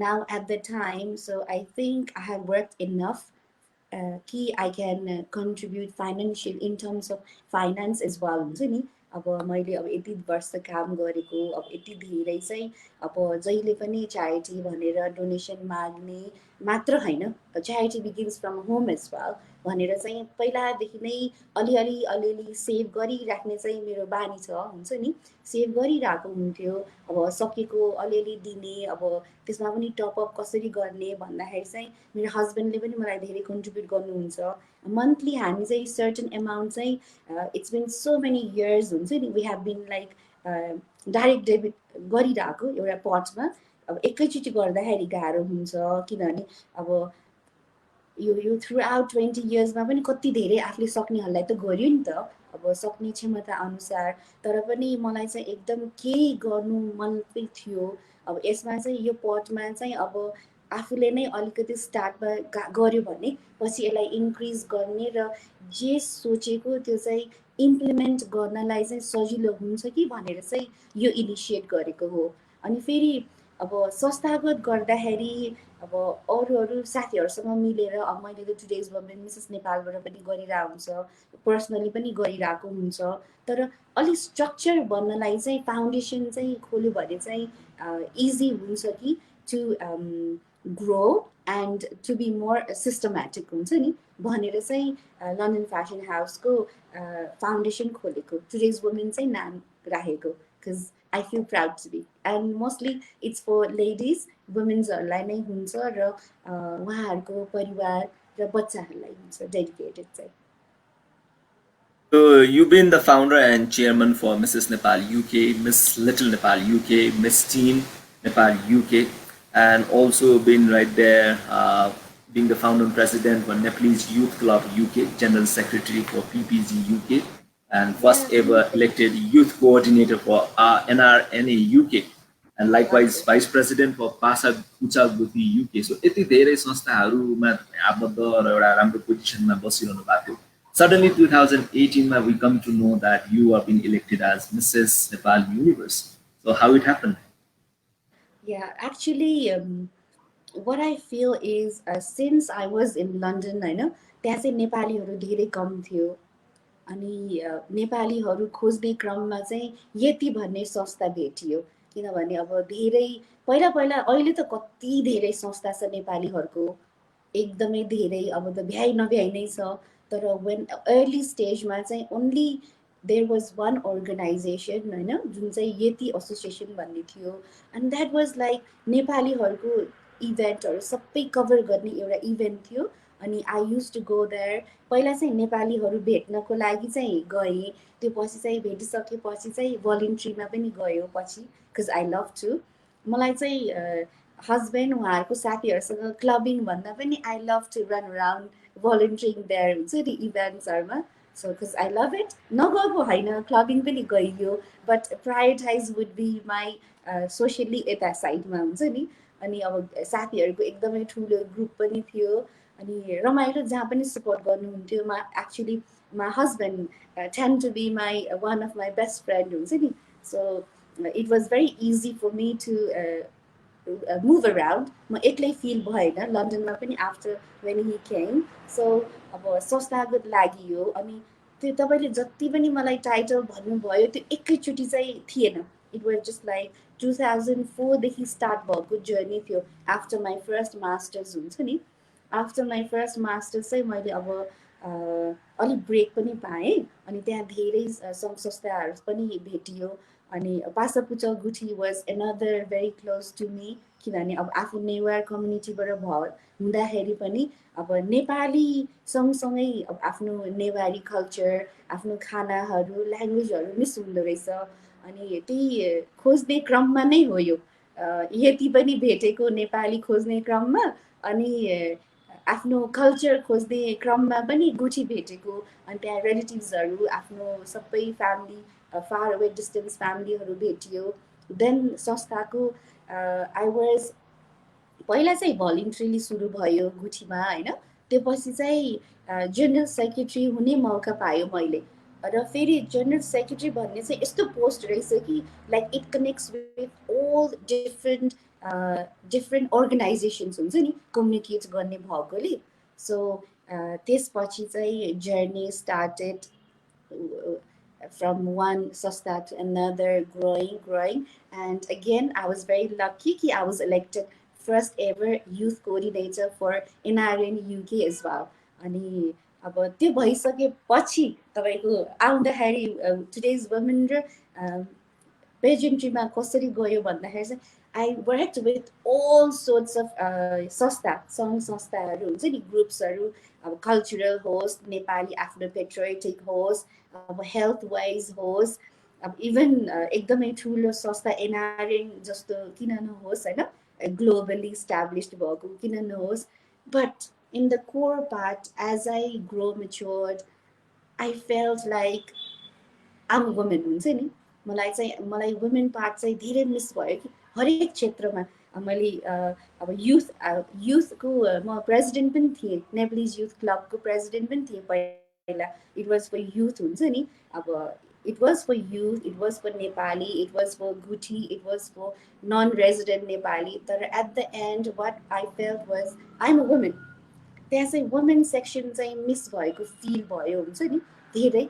now at the time so I think I have work enough कि I can contribute financial in terms of finance as well हुन्छ नि। अब मैले अब यति वर्ष काम गरेको, अब यति धेरै चाहिँ अब जहिले पनि च्यारिटी भनेर डोनेसन माग्ने मात्र होइन, charity begins from home as well भनेर चाहिँ पहिलादेखि नै अलिअलि सेभ गरिराख्ने चाहिँ मेरो बानी छ हुन्छ नि, सेभ गरिरहेको हुन्थ्यो। अब सकेको अलिअलि दिने, अब त्यसमा पनि टपअप कसरी गर्ने भन्दाखेरि चाहिँ मेरो हस्बेन्डले पनि मलाई धेरै कन्ट्रिब्युट गर्नुहुन्छ। मन्थली हामी चाहिँ सर्टन एमाउन्ट चाहिँ it's been so many years हुन्छ नि, we have been like direct debit गरिरहेको एउटा पटमा। अब एकैचोटि गर्दाखेरि गाह्रो हुन्छ, किनभने अब यो थ्रु आउट 20 इयर्समा पनि कति धेरै आफूले सक्नेहरूलाई त गर्यो नि त, अब सक्ने क्षमता अनुसार। तर पनि मलाई चाहिँ एकदम केही गर्नु मन पनि थियो। अब यसमा चाहिँ यो पटमा चाहिँ अब आफूले नै अलिकति स्टार्टमा गर्यो भने पछि यसलाई इन्क्रिज गर्ने र जे सोचेको त्यो चाहिँ इम्प्लिमेन्ट गर्नलाई चाहिँ सजिलो हुन्छ कि भनेर चाहिँ यो इनिसिएट गरेको हो। अनि फेरि अब संस्थागत गर्दाखेरि अब अरू साथीहरूसँग मिलेर अब मैले त टुडेज वुमेन मिसेस नेपालबाट पनि गरिरहेको हुन्छ, पर्सनली पनि गरिरहेको हुन्छ। तर अलिक स्ट्रक्चर बन्नलाई चाहिँ फाउन्डेसन चाहिँ खोल्यो भने चाहिँ इजी हुन्छ कि to grow and to be more systematic हुन्छ नि भनेर चाहिँ लन्डन फ्यासन हाउसको फाउन्डेसन खोलेको, टुडेज वुमेन चाहिँ नाम राखेको। Because I feel proud to be and mostly it's for ladies वुमेन्सहरूलाई नै हुन्छ र उहाँहरूको परिवार र बच्चाहरूलाई हुन्छ डेडिकेटेड चाहिँ। So you've been the founder and chairman for Mrs. Nepal UK, Miss Little Nepal UK, Miss Teen Nepal UK, and also been right there being the founder and president for Nepalese Youth Club UK, General Secretary for PPG UK, and first ever elected youth coordinator for NRNA UK, and likewise vice president for Pasa Kucha Guthi UK. So यति धेरै संस्थाहरूमा आबद्ध र एउटा राम्रो पोजिसनमा बसिरहनु भएको थियो। Suddenly 2018 we come to know that you are being elected as Mrs. Nepal Universe. So how it happened? Yeah, actually what I feel is since I was in London होइन, त्यहाँ चाहिँ नेपालीहरू धेरै कम थियो। अनि नेपालीहरू खोज्ने क्रममा चाहिँ यति भन्ने संस्था भेटियो, किनभने अब धेरै पहिला अहिले त कति धेरै संस्था छ नेपालीहरूको, एकदमै धेरै, अब त भ्याइ नभ्याइ नै छ। तर वेन अर्ली स्टेजमा चाहिँ only there was one organisation होइन, जुन चाहिँ यति एसोसिएसन भन्ने थियो। एन्ड द्याट वाज लाइक नेपालीहरूको इभेन्टहरू सबै कभर गर्ने एउटा इभेन्ट थियो। अनि I use to go there. पहिला चाहिँ नेपालीहरू भेट्नको लागि चाहिँ गएँ, त्यो पछि चाहिँ भेटिसकेपछि चाहिँ भलिन्ट्रीमा पनि गयो पछि, बिकज आई लभ टु। मलाई चाहिँ हस्बेन्ड उहाँहरूको साथीहरूसँग क्लबिङ भन्दा पनि I love to run around volunteering there हुन्छ नि इभेन्ट्सहरूमा। So because I love it. नगएको होइन, क्लबिङ पनि गइयो, but prioritise would be my socially यता साइडमा हुन्छ नि। अनि अब साथीहरूको एकदमै ठुलो ग्रुप पनि थियो, अनि रमाइलो जहाँ पनि सपोर्ट गर्नुहुन्थ्यो। Actually my husband tend to be my one of my best friend हुन्छ नि। So it was very easy for me to move around. म एक्लै फिल भएन लन्डनमा पनि after when he came. So अब संस्थागत लागि हो। अनि त्यो तपाईँले जति पनि मलाई टाइटल भन्नुभयो त्यो एकैचोटि चाहिँ थिएन। इट वाज जस्ट लाइक 2004 देखि स्टार्ट भएको जर्नी थियो। आफ्टर माई फर्स्ट मास्टर्स हुन्छ नि, आफ्टर माई फर्स्ट मास्टर्स चाहिँ मैले अब अलिक ब्रेक पनि पाएँ। अनि त्यहाँ धेरै सङ्घ संस्थाहरू पनि भेटियो। अनि Pasapucha Guthi was another very close to me, किनभने अब आफू नेवार कम्युनिटीबाट हुँदाखेरि पनि अब नेपाली सँगसँगै अब आफ्नो नेवारी कल्चर, आफ्नो खानाहरू, ल्याङ्ग्वेजहरू मिस हुँदो रहेछ। अनि त्यही खोज्ने क्रममा नै हो यो। यति पनि भेटेको नेपाली खोज्ने क्रममा अनि आफ्नो कल्चर खोज्ने क्रममा पनि गुठी भेटेको अनि त्यहाँ रिलेटिभ्सहरू आफ्नो सबै फ्यामिली फार अवे डिस्टेन्स फ्यामिलीहरू भेटियो देन संस्थाको आई वाज पहिला चाहिँ भलिन्ट्रीली सुरु भयो गुठीमा होइन त्यो पछि चाहिँ जनरल सेक्रेटरी हुने मौका पायो मैले र फेरि जनरल सेक्रेटरी भन्ने चाहिँ यस्तो पोस्ट रहेछ कि like it connects with all different organisations हुन्छ नि कम्युनिकेट गर्ने भएकोले सो त्यसपछि चाहिँ journey started from one sasta to another, growing. And again, I was very lucky that I was elected first ever youth coordinator for NRN UK as well. अनि अब त्यो भइसकेपछि तपाईको आउँदाखेरि टुडेज वुमेन र पेजेन्ट्रीमा कसरी गयो भन्दाखेरि चाहिँ I worked with all sorts of संस्थाहरू हुन्छ नि ग्रुप्सहरू अब कल्चरल होस् नेपाली आफ्नो पेट्रियोटिक होस् अब हेल्थ वाइज होस् अब इभन एकदमै ठुलो संस्था एनआरएन जस्तो किन नहोस् होइन ग्लोबली इस्टाब्लिस्ड भएको किन नहोस् but in the core part as I grow matured I felt like आम वुमेन हुन्छ नि मलाई वुमेन पार्ट चाहिँ धेरै मिस भयो कि हरेक क्षेत्रमा मैले अब युथको म प्रेसिडेन्ट पनि थिएँ नेपालिज युथ क्लबको प्रेसिडेन्ट पनि थिएँ पहिला इट वाज फर युथ हुन्छ नि अब it was for youth it was for Nepali it was for Guthi it was for non resident Nepali तर at the end what I felt was I am a women त्यहाँ चाहिँ women section चाहिँ miss भएको feel भयो हुन्छ नि धेरै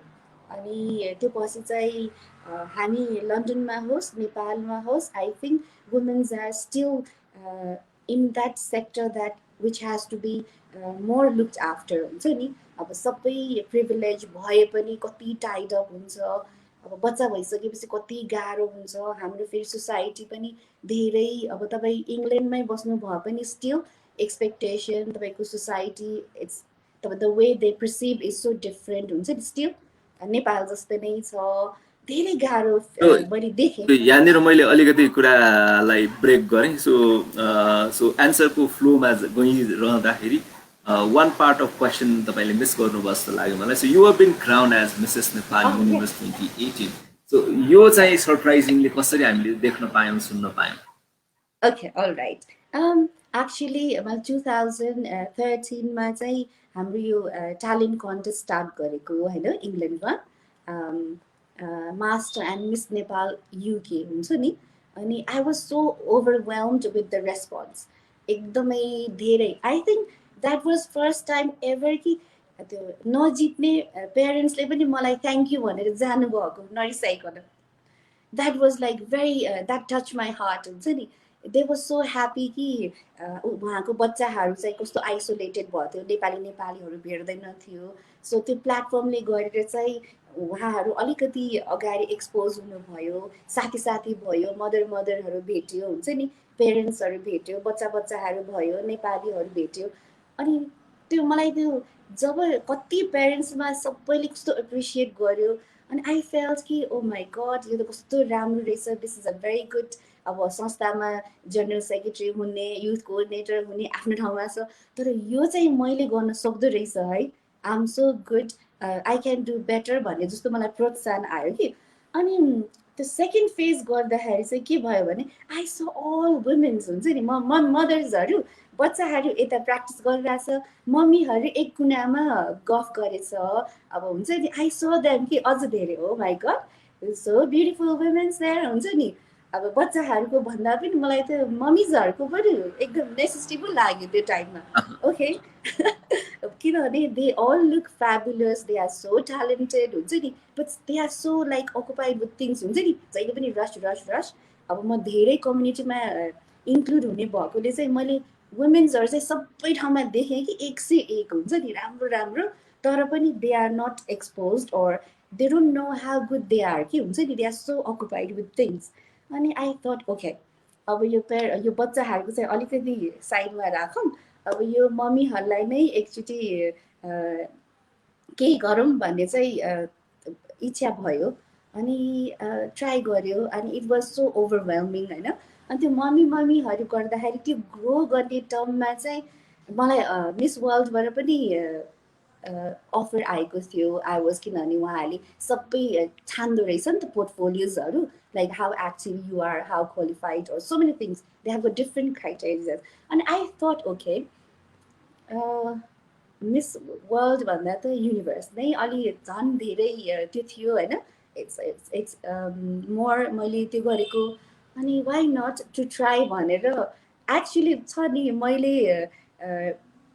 अनि त्यो पछि चाहिँ हामी लन्डनमा होस् नेपालमा होस् I think womens are still in that sector that which has to be more looked after हुन्छ नि अब सबै प्रिभिलेज भए पनि कति टाइड अप हुन्छ अब बच्चा भइसकेपछि कति गाह्रो हुन्छ हाम्रो फेरि सोसाइटी पनि धेरै अब तपाईँ इङ्ल्यान्डमै बस्नु भए पनि स्टिल एक्सपेक्टेसन तपाईँको society it's the way they perceive is so different हुन्छ नि स्टिल नेपाल जस्तै नै छ धेरै गाह्रो मैले देखेँ यहाँनिर मैले अलिकति कुरालाई ब्रेक गरेँ सो एन्सरको फ्लोमा गइरहँदाखेरि one part of question तपाईले मिस गर्नुभयो जस्तो लाग्यो मलाई so you have been crowned as Mrs Nepal universe 2018 so यो चाहिँ सरप्राइजिङली कसरी हामीले देख्न पायौँ सुन्न पायौँ ओके अलराइट एक्चुअली मैले 2013 मा चाहिँ हाम्रो यो ट्यालेन्ट कन्टेस्ट स्टार्ट गरेको होइन इङ्ल्यान्डमा mister and miss Nepal UK हुन्छ नि अनि I was so overwhelmed with the response एकदमै धेरै I think that was first time ever कि त्यो नजित्ने पेरेन्ट्सले पनि मलाई थ्याङ्क यू भनेर जानुभएको नरिसाइकन that was like very that touch my heart हुन्छ नि दे वाज सो ह्याप्पी कि उहाँको बच्चाहरू चाहिँ कस्तो आइसोलेटेड भयो थियो नेपालीहरू भेट्दैन थियो सो त्यो प्लेटफर्मले गरेर चाहिँ उहाँहरू अलिकति अगाडि एक्सपोज हुनुभयो साथी भयो मदरहरू भेट्यो हुन्छ नि पेरेन्ट्सहरू भेट्यो बच्चाहरू भयो नेपालीहरू भेट्यो अनि त्यो मलाई त्यो जब कति पेरेन्ट्समा सबैले कस्तो एप्रिसिएट गर्यो अनि आई फेल्ट कि ओ माई गड यो त कस्तो राम्रो रहेछ this is a very good अब संस्थामा जनरल सेक्रेटरी हुने युथ कोअर्डिनेटर हुने आफ्नो ठाउँमा छ तर यो चाहिँ मैले गर्न सक्दो रहेछ है I am so good I can do better भन्ने जस्तो मलाई प्रोत्साहन आयो कि अनि त्यो सेकेन्ड फेज गर्दाखेरि चाहिँ के भयो भने आई सो अल वुमेन्स हुन्छ नि मदर्सहरू बच्चाहरू यता प्र्याक्टिस गरिरहेछ मम्मीहरू एक कुनामा गफ गरेछ अब हुन्छ नि आई सो देम कि अझ धेरै हो my god so beautiful womens there हुन्छ नि अब बच्चाहरूको भन्दा पनि मलाई त्यो मम्मिजहरूको पनि एकदम नेसेसिटी पो लाग्यो त्यो टाइममा ओके किनभने they all look fabulous they are so talented हुन्छ नि but they are so like occupied with things हुन्छ नि जहिले पनि रस अब म धेरै कम्युनिटीमा इन्क्लुड हुने भएकोले चाहिँ मैले वुमेन्सहरू चाहिँ सबै ठाउँमा देखेँ कि एक से एक हुन्छ नि राम्रो तर पनि they are not expose or they don't know how good they are कि हुन्छ नि they are so occupied with things अनि आई थट ओके अब यो बच्चाहरूको चाहिँ अलिकति साइडमा राखौँ अब यो मम्मीहरूलाई नै एकचोटि केही गरौँ भन्ने चाहिँ इच्छा भयो अनि ट्राई गर्यो अनि इट वाज सो ओभरवेल्मिङ होइन अनि त्यो मम्मीहरू गर्दाखेरि त्यो ग्रो गर्ने टर्ममा चाहिँ मलाई मिस वर्ल्डबाट पनि अफर आएको थियो। आई वाज किनभने उहाँहरूले सबै छान्दो रहेछ नि त पोर्टफोलियोजहरू, like how active you are, how qualified, or so many things. They have got different criteria. And I thought, okay, miss world भन्दा त युनिभर्स नै अलि झन् धेरै त्यो थियो होइन। इट्स इट्स इट्स मोर मैले त्यो गरेको, अनि वाइ नट टु ट्राई भनेर एक्चुली छ नि। मैले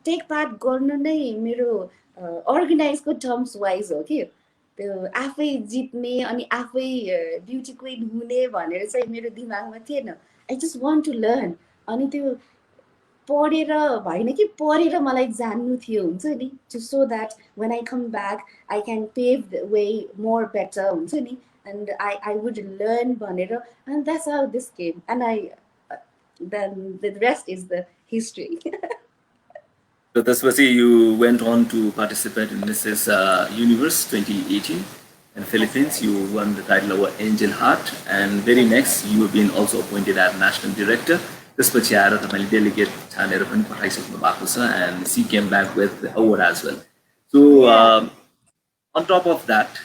टेक पार्ट गर्नु नै मेरो अर्गनाइजको टर्म्स वाइज हो कि, त्यो आफै जित्ने अनि आफै ब्युटी क्विन हुने भनेर चाहिँ मेरो दिमागमा थिएन। I just want to learn. अनि त्यो पढेर भएन कि पढेर मलाई जान्नु थियो हुन्छ नि, to so that when I come back I can pave the way more better हुन्छ नि, एन्ड आई वुड लर्न भनेर, and that's how this came, and I then the rest is the history. So त्यसपछि you went on to participate in Mrs. Universe 2018 in Philippines. You won the title of Angel Heart, and very next you have been also appointed as National Director. त्यसपछि आएर तपाईले delegate छानेर पनि पठाइसक्नु भएको छ, and she came back with the award as well. So on top of that,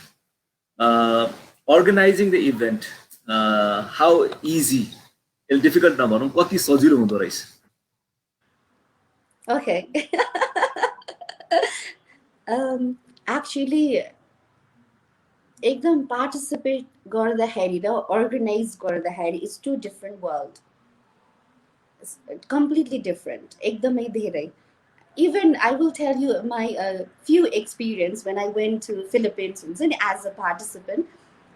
organizing the event, how easy and difficult नभनौँ, कति सजिलो हुँदो रहेछ? Okay. Actually, एकदम पार्टिसिपेट गर्दाखेरि र अर्गनाइज गर्दाखेरि it's to different world, completely different, एकदमै धेरै। Even I will tell you my few experience when I went to Philippines हुन्छ नि एज अ पार्टिसिपेन्ट।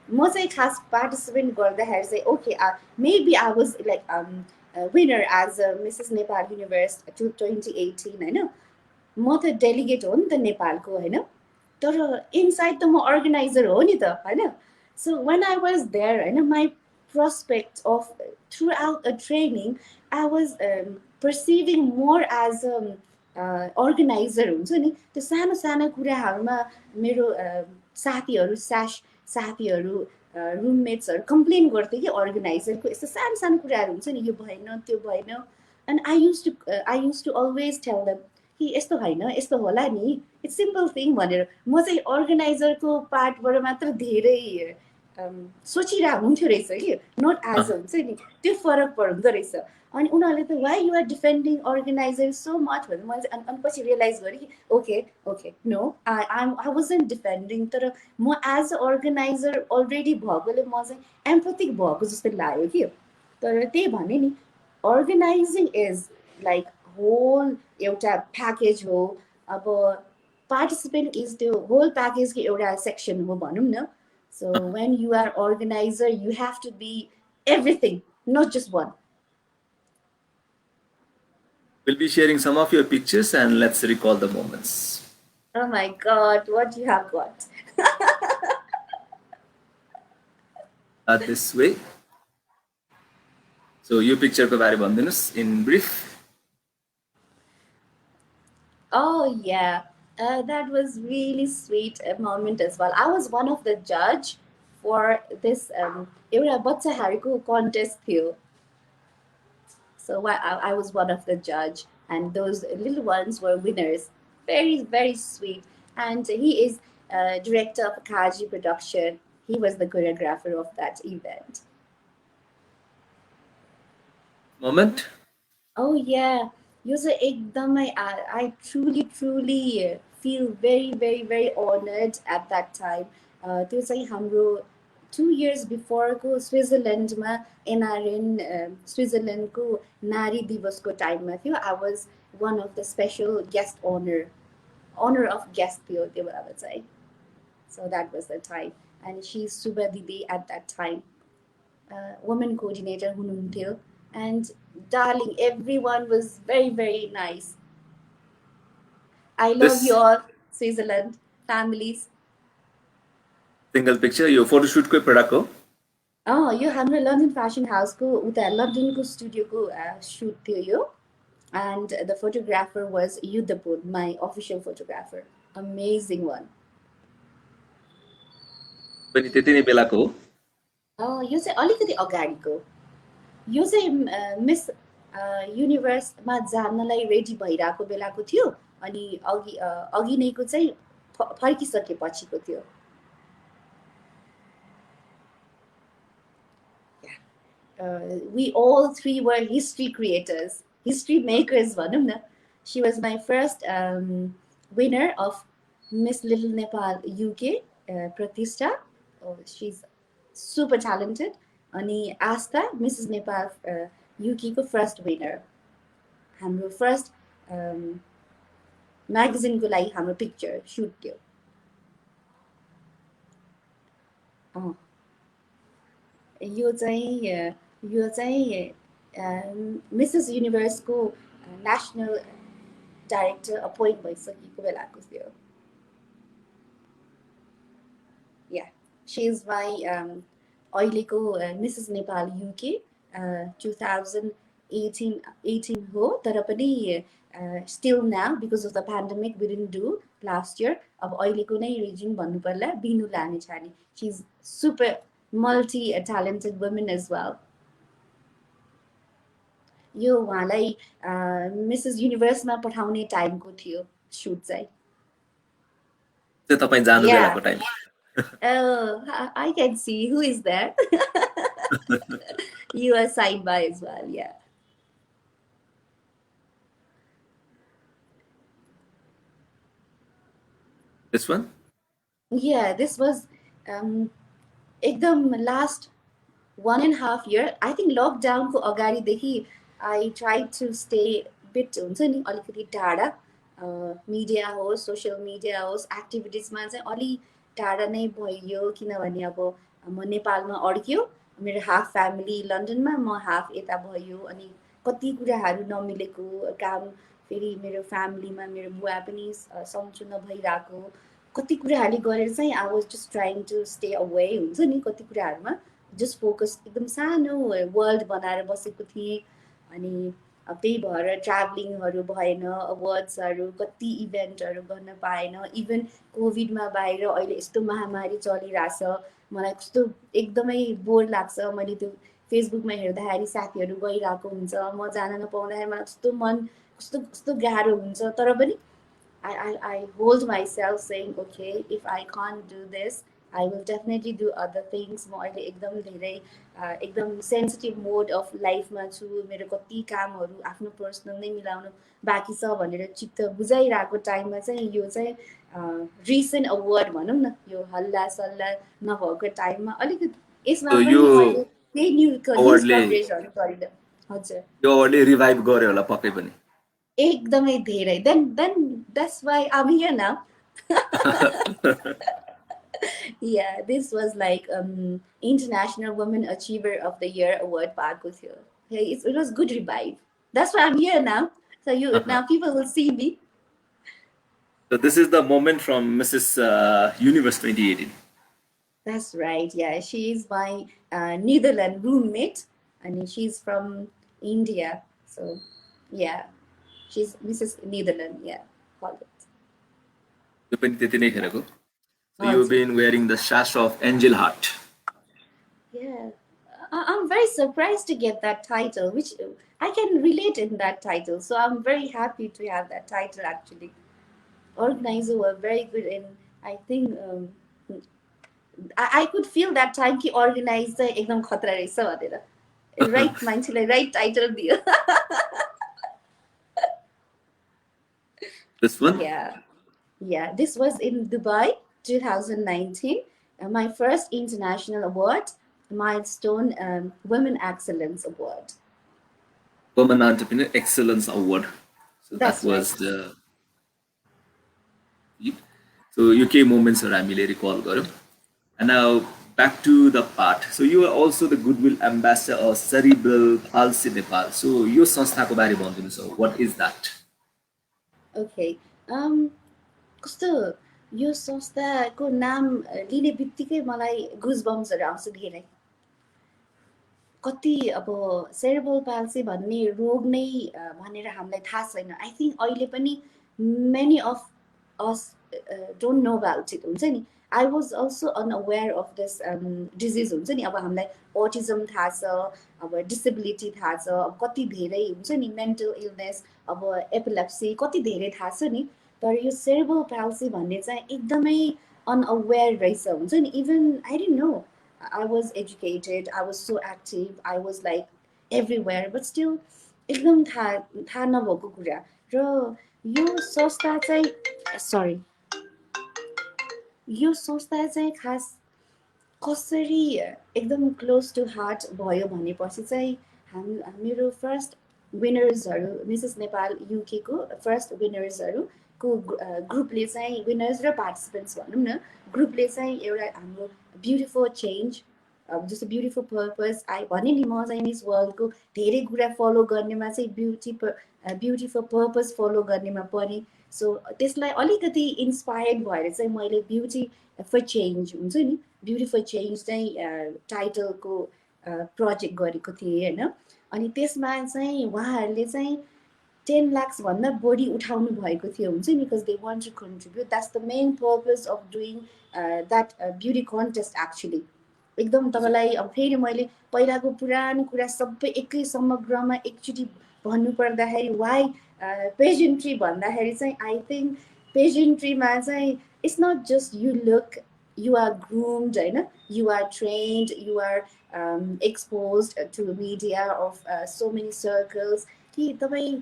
म चाहिँ खास पार्टिसिपेन्ट गर्दाखेरि चाहिँ okay maybe I was like winner as Mrs. Nepal Universe 2018 होइन। म त डेलिगेट हो नि त नेपालको होइन, तर इनसाइड त म अर्गनाइजर हो नि त होइन। So when I was there होइन, my prospect of throughout a training, I was perceiving more as organizer हुन्छ नि। त्यो सानो सानो कुराहरूमा मेरो साथीहरू साथीहरू रुममेट्सहरू कम्प्लेन गर्थे कि अर्गनाइजरको यस्तो सानो सानो कुराहरू हुन्छ नि, यो भएन त्यो भएन, and I use to always tell them कि यस्तो होइन यस्तो होला नि, इट्स सिम्पल थिङ भनेर। म चाहिँ अर्गनाइजरको पार्टबाट मात्र धेरै सोचिरहेको हुन्थ्यो रहेछ कि, नट एज हुन्छ नि, त्यो फरक पर्दो रहेछ। अनि उनीहरूले त why you are defending organiser so much भनेर मैले चाहिँ अनि पछि रियलाइज गरेँ कि okay okay no I wasn't defending, तर म एज अ अर्गनाइजर अलरेडी भएकोले म चाहिँ एम्पथिक भएको जस्तो लाग्यो कि। तर त्यही भने नि अर्गनाइजिङ इज लाइक होल एउटा प्याकेज हो। अब पार्टिसिपेन्ट इज त्यो होल प्याकेजको एउटा सेक्सन हो भनौँ न। So when you are organizer, you have to be everything, not just one. We'll be sharing some of your pictures and let's recall the moments. Oh my God, what you have got. This way. So your picture ko bare bhandinuhoस् in brief. Oh yeah. That was really sweet moment as well. I was one of the judge for this एउटा बच्चाहरूको contest थियो. So I was one of the judge, and those little ones were winners. Very, very sweet. And he is director of Kaji production. He was the choreographer of that event. Moment? Oh yeah. I truly feel very, very, very honored at that time. त्यो चाहिँ हाम्रो 2 years before को स्विजरल्यान्डमा NRN स्विजरल्यान्डको नारी दिवसको टाइममा थियो। I was one of the special guest honor of guest थियो त्यो बेला चाहिँ। So that was the time, and she's Suba Didi at that time, woman coordinator हुनुहुन्थ्यो, and darling, everyone was very, very nice. I love you all, Switzerland families. Single picture, your photo shoot ko product ho? Oh, यो हाम्रो London fashion हाउसको उता लन्डनको स्टुडियोको suit थियो यो, and the photographer was Yudapur, my official photographer. Amazing one. पनि त्यति नै बेलाको हो? यो चाहिँ अलिकति अगाडिको। यो चाहिँ मिस युनिभर्समा जानलाई रेडी भइरहेको बेलाको थियो अनि अघि नैको चाहिँ फर्किसकेपछिको थियो. We all three were history creators, history makers भनौँ न. She was my first winner of Miss Little Nepal UK Pratishtha. She's super talented. अनि आस्था Mrs. Nepal UK को first winner. हाम्रो first magazine को लागि हाम्रो picture shoot थियो. यो चाहिँ मिसेस युनिभर्सको नेसनल डाइरेक्टर अपोइन्ट भइसकेको बेलाको थियो. या शी इज माई अहिलेको मिसेस नेपाल युके 2018 हो, तर पनि still now because of the pandemic we didn't do last year. अब अहिलेको नै रिजिन भन्नु पर्ला बिनु Lamichhane. She is super multi-talented women as well. यो उहाँलाई मिसेस युनिभर्समा पठाउने टाइमको थियो सुट चाहिँ. त्यो तपाईं जानु बेलाको time. Oh, I can see who is there. You are signed by as well, yeah. This one? Yeah, this was एकदम last 1.5 year. I think lockdown को अगाडिदेखि I tried to stay bit हुन्छ नि अलिकति टाढा. मिडिया होस्, social media होस्, एक्टिभिटिजमा चाहिँ अलि टाढा नै भयो किनभने अब म नेपालमा अड्क्यो. मेरो हाफ फ्यामिली लन्डनमा, म हाफ यता भयो अनि कति कुराहरू नमिलेको काम. फेरि मेरो फ्यामिलीमा मेरो बुवा पनि सन्चो नभइरहेको कति कुराहरूले गरेर चाहिँ I was just trying to stay away हुन्छ नि कति कुराहरूमा जस्ट फोकस एकदम सानो वर्ल्ड बनाएर बसेको थिएँ. अनि त्यही भएर ट्राभलिङहरू भएन, अवार्ड्सहरू कति इभेन्टहरू गर्न पाएन. इभन कोभिडमा बाहिर अहिले यस्तो महामारी चलिरहेछ, मलाई कस्तो एकदमै बोर लाग्छ. मैले त्यो फेसबुकमा हेर्दाखेरि साथीहरू गइरहेको हुन्छ, म जान नपाउँदाखेरि मलाई कस्तो मन कस्तो गाह्रो हुन्छ. तर पनि I hold myself saying, okay, if I can't do this, I will definitely do other things. म अहिले एकदम धेरै एकदम सेन्सिटिभ मोड अफ लाइफमा छु. मेरो कति कामहरू आफ्नो पर्सनल नै मिलाउनु बाँकी छ भनेर चित्त बुझाइरहेको टाइममा चाहिँ यो चाहिँ रिसेन्ट अवार्ड भनौँ न, यो हल्ला सल्ला नभएको टाइममा अलिकति यसमा पनि मैले त्यही न्युज कभरेजहरू गरिदिएँ. हजुर, यो अवार्डले रिभाइभ गर्यो होला पक्कै पनि. एकदमै धेरै. Then that's why I'm here now. Yeah, this was like International Women Achiever of the Year award पाएको थियो. It was good revive. That's why I'm here now. So now people will see me. So this is the moment from Mrs. Universe 2018. That's right. Yeah, she is my Netherlands roommate, and she's from India. So yeah. She's Mrs. Netherlands, yeah. So you've been wearing the sash of Angel Heart. Yeah. I'm very surprised to get that title, which I can relate in that title. So I'm very happy to have that title actually. Organizers were very good in, I think, I could feel that time कि organizer एकदम खतरा रहेछ भनेर. Right मान्छेलाई right title दियो. This one? Yeah. This was in Dubai, 2019. My first international award, Milestone Women Excellence Award. Women Entrepreneur Excellence Award. So That's that was right. So UK moments are हामीले recall गरौँ. And now back to the part. So you are also the Goodwill Ambassador of Cerebral Palsy Nepal. So यो संस्थाको बारेमा भनिदिनुहोस्. So what is that? Okay. कस्तो यो संस्थाको नाम लिने बित्तिकै मलाई गुजबम्सहरू आउँछ धेरै. कति अब सेरेब्रल पाल्सी भन्ने रोग नै भनेर हामीलाई थाहा छैन. आई थिङ्क अहिले पनि many of us don't know about it हुन्छ नि. I was also unaware of this disease हुन्छ नि. अब हामीलाई autism थाहा छ, अब disability थाहा छ, अब कति धेरै हुन्छ नि mental illness, अब epilepsy कति धेरै थाहा छ नि. तर यो cerebral palsy भन्ने चाहिँ एकदमै unaware रहेछ हुन्छ नि. Even I didn't know. I was educated, I was so active, I was like everywhere, but still एकदम थाहा नभएको कुरा. र यो संस्था चाहिँ सरी यो संस्था चाहिँ खास कसरी एकदम क्लोज टु हार्ट भयो भनेपछि चाहिँ मेरो फर्स्ट विनर्सहरू मिसेस नेपाल युकेको फर्स्ट विनर्सहरूको ग्रुपले चाहिँ विनर्स र पार्टिसिपेन्ट्स भनौँ न ग्रुपले चाहिँ एउटा हाम्रो ब्युटिफुल चेन्ज जस्तो ब्युटिफुल पर्पस भने नि म चाहिँ मिस वर्ल्डको धेरै कुरा फलो गर्नेमा चाहिँ ब्युटिफुल पर्पस फलो गर्नेमा परेँ. सो त्यसलाई अलिकति इन्सपायर्ड भएर चाहिँ मैले ब्युटी फर चेन्ज हुन्छ नि ब्युटिफुल चेन्ज चाहिँ टाइटलको प्रोजेक्ट गरेको थिएँ होइन. अनि त्यसमा चाहिँ उहाँहरूले चाहिँ 10 lakhs भन्दा बढी उठाउनु भएको थियो हुन्छ नि because they want to contribute. That's the main purpose of doing that beauty contest actually. एकदम तपाईँलाई अब फेरि मैले पहिलाको पुरानो कुरा सबै एकै समग्रमा एकचोटि भन्नुपर्दाखेरि वाइ पेजेन्ट्री भन्दाखेरि चाहिँ आई थिङ्क पेजेन्ट्रीमा चाहिँ it's not just you look you are groomed होइन you are trained you are expose to media of so many circles कि तपाईँ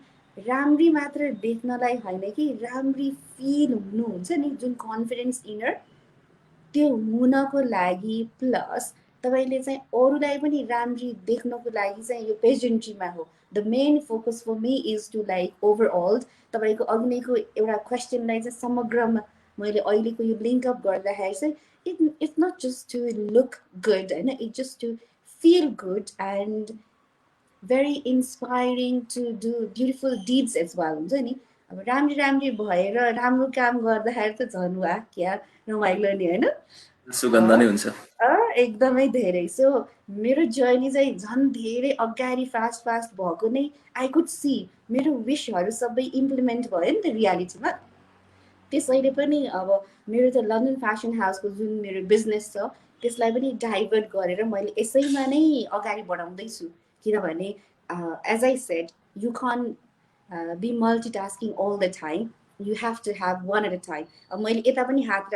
राम्री मात्र देख्नलाई होइन कि राम्री फिल हुनुहुन्छ नि जुन कन्फिडेन्स इनर त्यो हुनको लागि प्लस तपाईँले चाहिँ अरूलाई पनि राम्री देख्नको लागि चाहिँ यो पेजेन्ट्रीमा हो. The main focus for me is to like overall तपाईँको अघि नैको एउटा क्वेसनलाई चाहिँ समग्रमा मैले अहिलेको यो लिङ्कअप गर्दाखेरि चाहिँ it's not just to look good होइन it just to feel good and very inspiring to do beautiful deeds as well हुन्छ नि. अब राम्री भएर राम्रो काम गर्दाखेरि त झन् वा क्या रमाइलो नि होइन सुगन्ध नै हुन्छ एकदमै धेरै. सो मेरो जर्नी चाहिँ झन् धेरै अगाडि फास्ट भएको नै आई कुड सी मेरो विशहरू सबै इम्प्लिमेन्ट भयो नि त रियालिटीमा. त्यसैले पनि अब मेरो त लन्डन फ्यासन हाउसको जुन मेरो बिजनेस छ त्यसलाई पनि डाइभर्ट गरेर मैले यसैमा नै अगाडि बढाउँदैछु किनभने एज आई सेड यु कान be multitasking all the time. You have to have one at a time. मैले यता पनि हात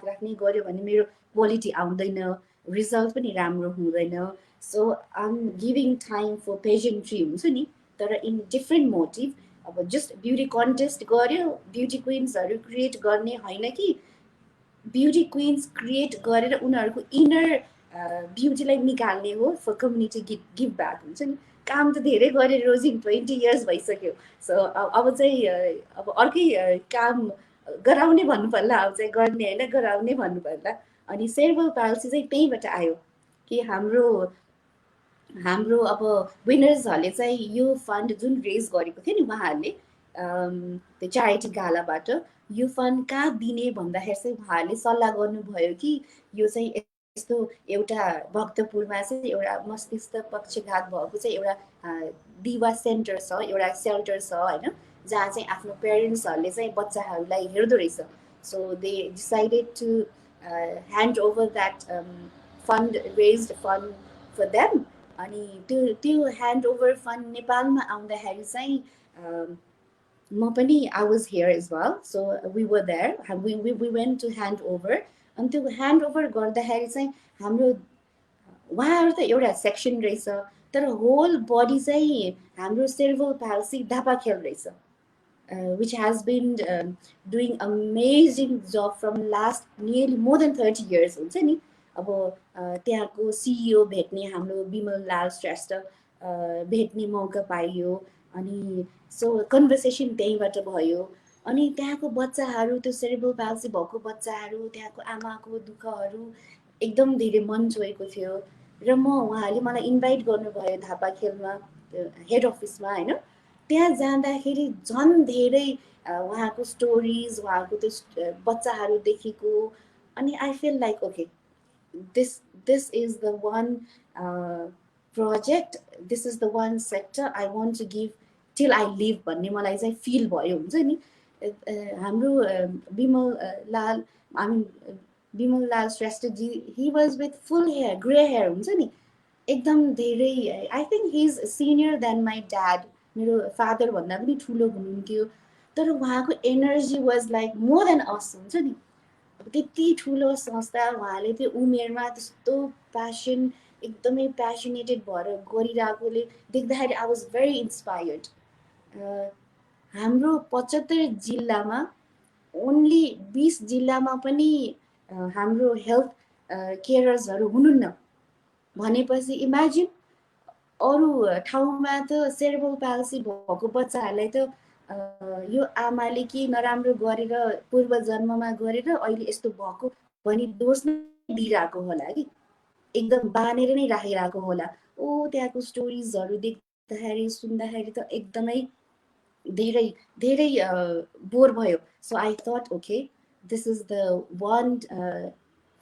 राख्ने गर्यो भने मेरो क्वालिटी आउँदैन रिजल्ट पनि राम्रो हुँदैन. So I am giving time for pageantry हुन्छ नि तर इन डिफ्रेन्ट मोटिभ. अब जस्ट ब्युटी कन्टेस्ट गर्यो ब्युटी क्विन्सहरू क्रिएट गर्ने होइन कि ब्युटी क्विन्स क्रिएट गरेर उनीहरूको इनर ब्युटीलाई निकाल्ने हो फर कम्युनिटी गिभ ब्याक हुन्छ नि. काम त धेरै गरेर रोजिन 20 years भइसक्यो. सो अब चाहिँ अब अर्कै काम गराउने भन्नु पर्ला अब चाहिँ गर्ने होइन गराउने भन्नु पर्ला. अनि सेरेब्रल पाल्सी चाहिँ त्यहीँबाट आयो कि हाम्रो अब विनर्सहरूले चाहिँ यो फन्ड जुन रेज गरेको थियो नि उहाँहरूले त्यो च्यारिटी गालाबाट यो फन्ड कहाँ दिने भन्दाखेरि चाहिँ उहाँहरूले सल्लाह गर्नुभयो कि यो चाहिँ यस्तो एउटा भक्तपुरमा चाहिँ एउटा मस्तिष्क पक्षघात भएको चाहिँ एउटा दिवा सेन्टर छ एउटा सेल्टर छ होइन जहाँ चाहिँ आफ्नो पेरेन्ट्सहरूले चाहिँ बच्चाहरूलाई हेर्दो रहेछ. So they decided to hand over that fund raised fund for them. अनि त्यो ह्यान्ड ओभर फन्ड नेपालमा आउँदाखेरि चाहिँ म पनि I was here as well. So we were there we went to hand over. अनि त्यो ह्यान्ड ओभर गर्दाखेरि चाहिँ हाम्रो उहाँहरू त एउटा सेक्सन रहेछ तर होल बडी चाहिँ हाम्रो सेरेब्रल पाल्सी दापा खेल रहेछ which has been doing amazing job from last nearly more than 30 years हुन्छ नि. अब त्यहाँको सिइओ भेट्ने हाम्रो विमल लाल श्रेष्ठ भेट्ने मौका पाइयो. अनि सो कन्भर्सेसन त्यहीँबाट भयो. अनि त्यहाँको बच्चाहरू त्यो सेरेब्रल पाल्सी भएको बच्चाहरू त्यहाँको आमाको दुःखहरू एकदम धेरै मन छोएको थियो. र उहाँहरूले मलाई इन्भाइट गर्नुभयो धापा खेलमा हेड अफिसमा होइन. त्यहाँ जाँदाखेरि झन् धेरै उहाँको स्टोरिज उहाँको त्यो बच्चाहरू देखेको. अनि I feel like okay this is the one project this is the one sector I want to give till I live भन्ने मलाई चाहिँ फिल भयो हुन्छ नि. हाम्रो Bimal Lal, I mean Bimal Lal Shrestha ji, he was with full hair, grey hair हुन्छ नि एकदम धेरै I think he's senior than my dad मेरो father भन्दा पनि ठुलो हुनुहुन्थ्यो तर उहाँको energy was like more than us हुन्छ नि अब त्यति ठुलो संस्था उहाँले त्यो उमेरमा त्यस्तो passion एकदमै passionated भएर गरिरहेकोले देख्दाखेरि I was very inspired. हाम्रो 75 जिल्लामा ओन्ली 20 जिल्लामा पनि हाम्रो हेल्थ केयरर्सहरू हुनुहुन्न भनेपछि इमेजिन अरू ठाउँमा त सेरेब्रल पाल्सी भएको बच्चाहरूलाई त यो आमाले के नराम्रो गरेर पूर्व जन्ममा गरेर अहिले यस्तो भएको भनी दोष नै दिइरहेको होला कि एकदम बानेर नै राखिरहेको होला त्यहाँको स्टोरिजहरू देख्दाखेरि सुन्दाखेरि त एकदमै धेरै धेरै बोर भयो so I thought okay this is the one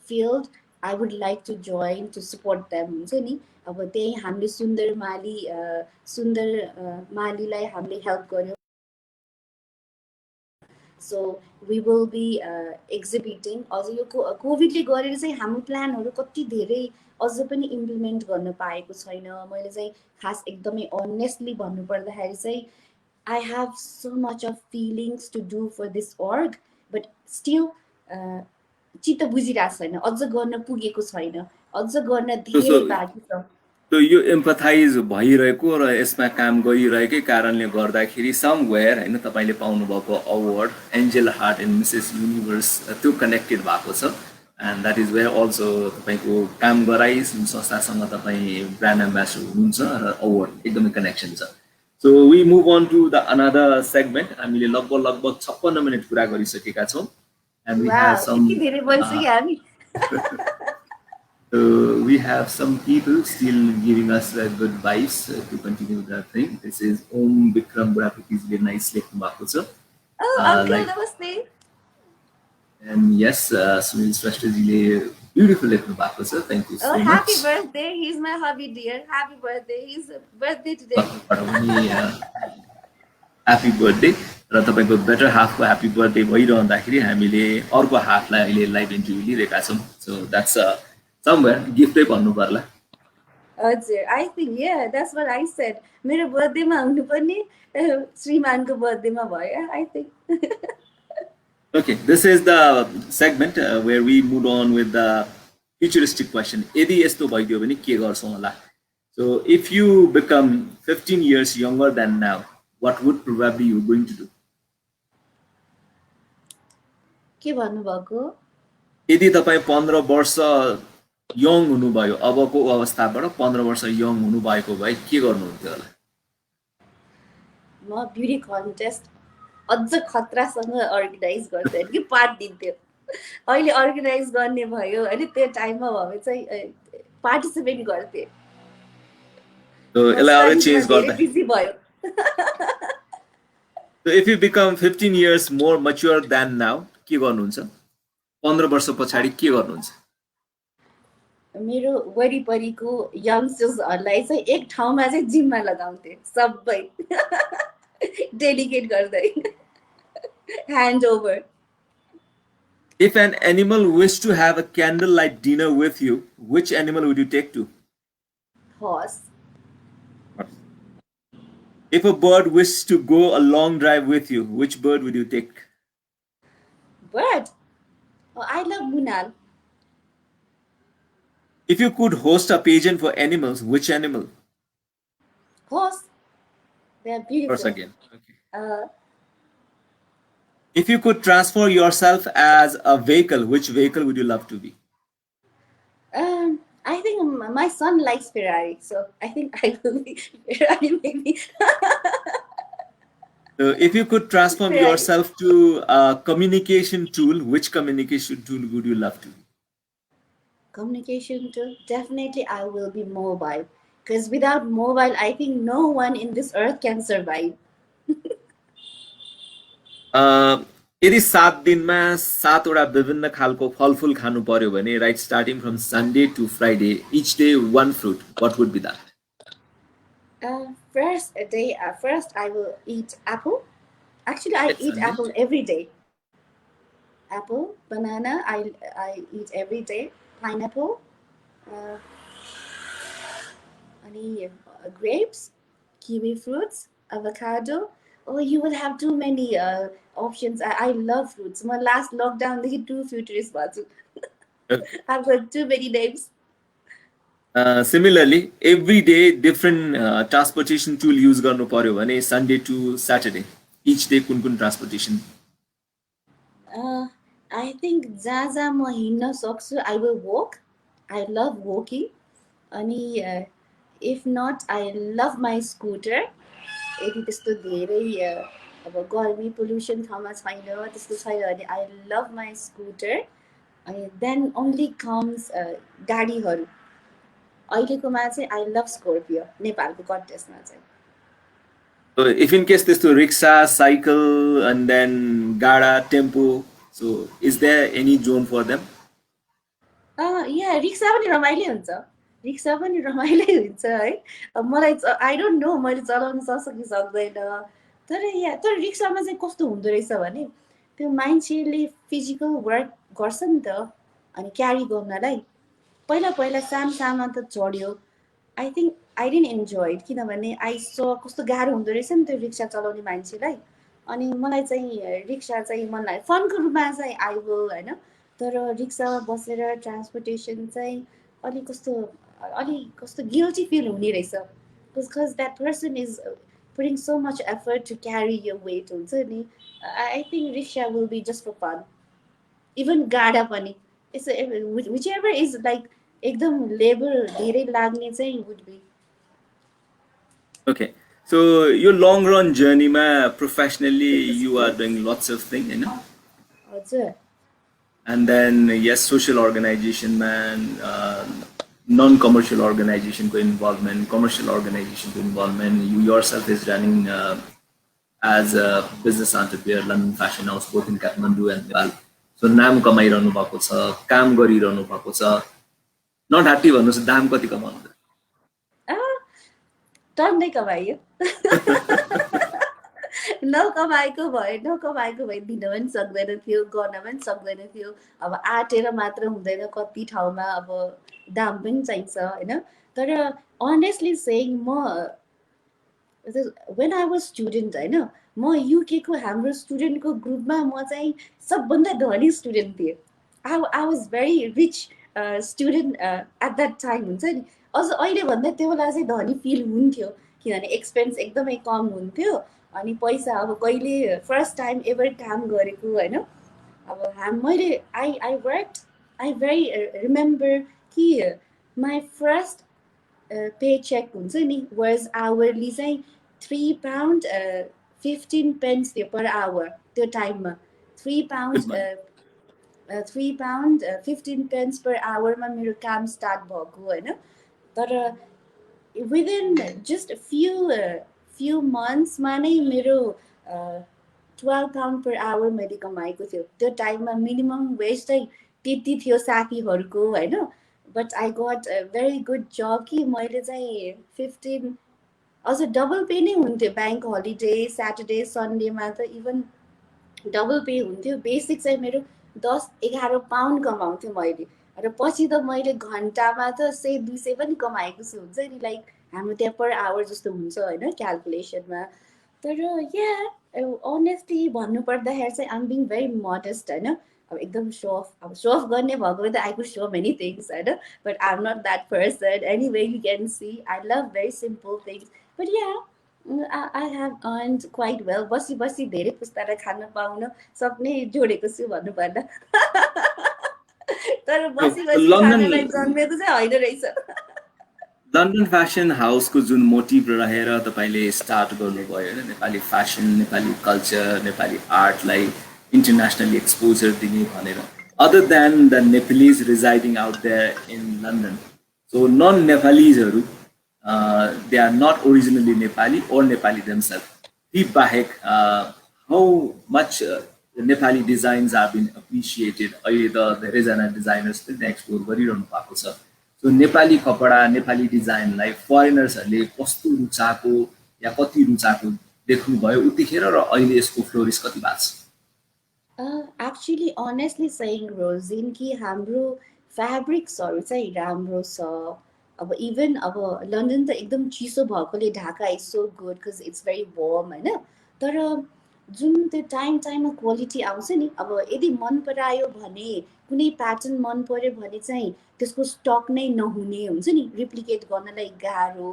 field I would like to join to support them हुन्छ नि अब त्यही हामीले सुन्दर मालीलाई हामीले हेल्प गर्यो so we will be exhibiting अझ यो कोभिडले गरेर चाहिँ हाम्रो प्लानहरू कति धेरै अझ पनि इम्प्लिमेन्ट गर्न पाएको छैन मैले चाहिँ खास एकदमै अनेस्टली भन्नु पर्दाखेरि चाहिँ I have so much of feelings to do for this org, but still, चित्त बुझिरहेको छैन अझ गर्न पुगेको छैन अझ गर्न धेरै बाँकी छ So यो एम्पथाइज भइरहेको र यसमा काम गरिरहेकै कारणले गर्दाखेरि समवेयर हैन तपाईले पाउनु भएको award angel heart and Mrs Universe त्यो कनेक्टेड भएको छ and that is where also तपाईको काम गराइ संस्थासँग तपाई ब्रान्ड एम्बेसडर हुनुहुन्छ र अवार्ड एकदमै कनेक्सन छ So we move on to the another segment. हामीले लगभग 56 मिनेट कुरा गरिसकेका छौं and we have some धेरै भइसक्यो हामी So we have some people still giving us good vibes to continue that thing. This is Om Vikram Burapati's nice लेख्नु भएको छ. Uncle namaste. And yes, Sunil Shrestha ji beautiful लेख्नु भएको छ. Thank you so much. Happy birthday. He's my hubby dear. Happy birthday. His birthday today. Happy birthday. र तपाईको better हाफको happy birthday भइरहँदाखेरि हामीले अर्को हाफलाई अहिले लाइभ इन्टरभ्यु लिइरहेका छौं सो द्याट्स समवेयर गिफ्टै भन्नु पर्ला हजुर I think yeah that's what I said मेरो बर्थडेमा हुनु पनि श्रीमानको बर्थडेमा भयो I think Okay, this is the segment where we move on with the futuristic question यदि यस्तो भइदियो भने के गर्छौ होला So if you become 15 years younger than now what would probably you going to do के भन्नु भएको यदि तपाई 15 वर्ष यङ हुनुभयो अबको अवस्थाबाट 15 वर्ष यङ हुनु भएको भए के गर्नुहुन्थ्यो होला म ब्युटी कन्टेस्ट अझ खतरासँग अर्गनाइज गर्थे कि पार्ट दिन्थ्यो अहिले अर्गनाइज गर्ने भयो हैन त्यो टाइममा भए चाहिँ पार्टिसिपेट गर्थे So यसलाई अझ चेन्ज गर्दा बिजी भयो So if you become 15 years more mature than now के गर्नुहुन्छ 15 वर्ष पछाडी के गर्नुहुन्छ मेरो वरिपरिको यंगस्टर्सहरुलाई चाहिँ एक ठाउँमा चाहिँ जिममा लगाउँथे सबै डेडिकेट गर्दै hand over If an animal wished to have a candlelight dinner with you which animal would you take to horse If a bird wished to go a long drive with you which bird would you take bird oh I love munal If you could host a pageant for animals, which animal? Horse. They are beautiful. Horse again. Okay. If you could transform yourself as a vehicle, which vehicle would you love to be? I think my son likes Ferrari, so I think I will be Ferrari maybe. So if you could transform Ferrari. yourself to a communication tool, which communication tool would you love to be? Communication tool, definitely I will be mobile because without mobile I think no one in this earth can survive. यदि 7 दिनमा 7 वटा विभिन्न खालको फलफुल खानु पर्यो भने right starting from Sunday to Friday each day one fruit what would be that First I will eat apple Actually, I It's eat Sunday. apple every day. Apple, banana, I eat every day. Pineapple, uh, grapes, kiwi fruits, avocado. Oh, you will have too many options. I love fruits. My last lockdown, they two futures. Okay. I've got too many names. Similarly, every day different transportation tool use गर्नु पर्यो भने Sunday to Saturday. Each day कुन transportation. Uh, I think जहाँ जहाँ म हिँड्न सक्छु, I will walk. I love walking. अनि if not, I love my scooter. यदि त्यस्तो धेरै अब गर्मी पोल्युसन ठाउँमा छैन त्यस्तो छैन भने आई लभ माई स्कुटर अनि देन ओन्ली कम्स गाडीहरू अहिलेकोमा चाहिँ आई लभ स्कोर्पियो नेपालको कन्टेस्टमा चाहिँ So if in case this to rickshaw, cycle, and then gada, tempo, so is there any zone for them? या रिक्सा पनि रमाइलै हुन्छ रिक्सा पनि रमाइलै हुन्छ है मलाई आई डोन्ट नो मैले चलाउन सक्छु कि सक्दैन तर रिक्सामा चाहिँ कस्तो हुँदो रहेछ भने त्यो मान्छेले फिजिकल वर्क गर्छ नि त अनि क्यारी गर्नलाई पहिला पहिला सानो त चढ्यो I think I didn't enjoy किनभने आई सो कस्तो गाह्रो हुँदो रहेछ नि त्यो रिक्सा चलाउने मान्छेलाई अनि मलाई चाहिँ रिक्सा चाहिँ मन लाग्यो फनको रूपमा चाहिँ आई विल होइन तर रिक्सामा बसेर ट्रान्सपोर्टेसन चाहिँ अलिक कस्तो गिल्टी फिल हुने रहेछ because that person is putting so much effort to carry your weight हुन्छ नि आई थिङ्क रिक्सा will be just for fun even गाडा पनि यसो विच एभर इज लाइक एकदम लेबर धेरै लाग्ने चाहिँ would be Okay. So your long run journey ma professionally you are doing lots of things, you know? हजुर And then yes, social organization man, non-commercial organization ko involvement, commercial organization ko involvement. You yourself is running as a business entrepreneur, London Fashion House, both in Kathmandu and Nepal. So नाम कमाइरहनु भएको छ, काम गरिरहनु भएको छ. Not happy भन्नुस् दाम कति कमाउनु? टन्नै कमाइयो नकमाएको भए दिन पनि सक्दैन थियो गर्न पनि सक्दैन थियो अब आँटेर मात्र हुँदैन कति ठाउँमा अब दाम पनि चाहिन्छ होइन तर अनेस्टली सेङ म वेन आई वाज स्टुडेन्ट होइन म युकेको हाम्रो स्टुडेन्टको ग्रुपमा म चाहिँ सबभन्दा धनी स्टुडेन्ट थिएँ I was very rich student at that time हुन्छ नि अझ अहिले भन्दा त्यो बेला चाहिँ धनी फिल हुन्थ्यो किनभने एक्सपेन्स एकदमै कम हुन्थ्यो अनि पैसा अब कहिले फर्स्ट टाइम एभर काम गरेको होइन अब मैले आई भेरी रिमेम्बर कि माई फर्स्ट पे चेक हुन्छ नि वाज आवरली चाहिँ £3.15 थियो पर आवर त्यो टाइममा £3.15 per आवरमा मेरो काम स्टार्ट भएको होइन तर विदिन जस्ट फ्यु मन्थ्समा नै मेरो £12 per hour मैले कमाएको थियो त्यो टाइममा मिनिमम वेज चाहिँ त्यति थियो साथीहरूको होइन but I got a very good job कि मैले चाहिँ 15 अझ डबल पे नै हुन्थ्यो ब्याङ्क हलिडे स्याटरडे सन्डेमा त इभन डबल पे हुन्थ्यो बेसिक चाहिँ मेरो 10-11 पाउन्ड कमाउँथेँ मैले र पछि त मैले घन्टामा त 100-200 पनि कमाएको छु हुन्छ नि लाइक हाम्रो त्यहाँ पर आवर जस्तो हुन्छ होइन क्यालकुलेसनमा तर या अनेस्टली भन्नुपर्दाखेरि चाहिँ आइम बिङ भेरी मोडेस्ट होइन अब एकदम सो अफ गर्ने भएको भए त I could so many things होइन but I am not that person anyway you can see I love very simple things but yeah I have earned quite well बसी बसी धेरै पुस्तालाई खान पाउन सक्ने जोडेको छु भन्नुपर्दा तर बसी बसी खानलाई जन्मेको चाहिँ होइन रहेछ लन्डन फ्यासन हाउसको जुन मोटिभ रहेर तपाईँले स्टार्ट गर्नुभयो होइन नेपाली फ्यासन नेपाली कल्चर नेपाली आर्टलाई इन्टरनेसनली एक्सपोजर दिने भनेर other than the Nepalese residing out there in London so non नेपालीजहरू they are not originally Nepali or Nepali themselves ती बाहेक how much Nepali designs are been appreciated अहिले त धेरैजना डिजाइनर्स पनि त्यहाँ एक्सप्लोर गरिरहनु भएको छ सो नेपाली कपडा नेपाली डिजाइनलाई फरेनर्सहरूले कस्तो रुचाएको या कति रुचाएको देख्नुभयो उतिखेर र अहिले यसको फ्लोरिस कति भएको छ? Actually, honestly saying, Rosin, कि हाम्रो फ्याब्रिक्सहरू चाहिँ राम्रो छ. अब इभन अब लन्डन त एकदम चिसो भएकोले Dhaka is so good because it's very warm होइन. तर जुन त्यो टाइममा क्वालिटी आउँछ नि, अब यदि मन परायो भने कुनै प्याटर्न मन पर्यो भने चाहिँ त्यसको स्टक नै नहुने हुन्छ नि, रिप्लिकेट गर्नलाई गाह्रो.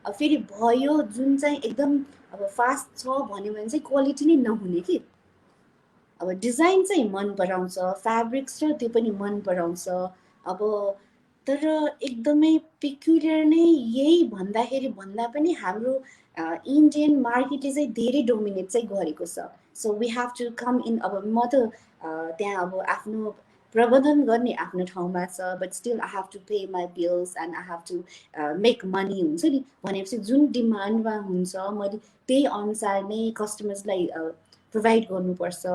फेरि भयो जुन चाहिँ एकदम अब फास्ट छ भन्यो भने चाहिँ क्वालिटी नै नहुने कि. अब डिजाइन चाहिँ मन पराउँछ, फ्याब्रिक्स र त्यो पनि मन पराउँछ. अब तर एकदमै पेक्युलियर नै यही भन्दाखेरि भन्दा पनि हाम्रो इन्डियन मार्केटले चाहिँ धेरै डोमिनेट चाहिँ गरेको छ. So we have to come in. अब म त त्यहाँ अब आफ्नो प्रबन्धन गर्ने आफ्नो ठाउँमा छ, but still I have to pay my bills and I have to make money हुन्छ नि. भनेपछि जुन डिमान्डमा हुन्छ मैले त्यही अनुसार नै कस्टमर्सलाई प्रोभाइड गर्नुपर्छ.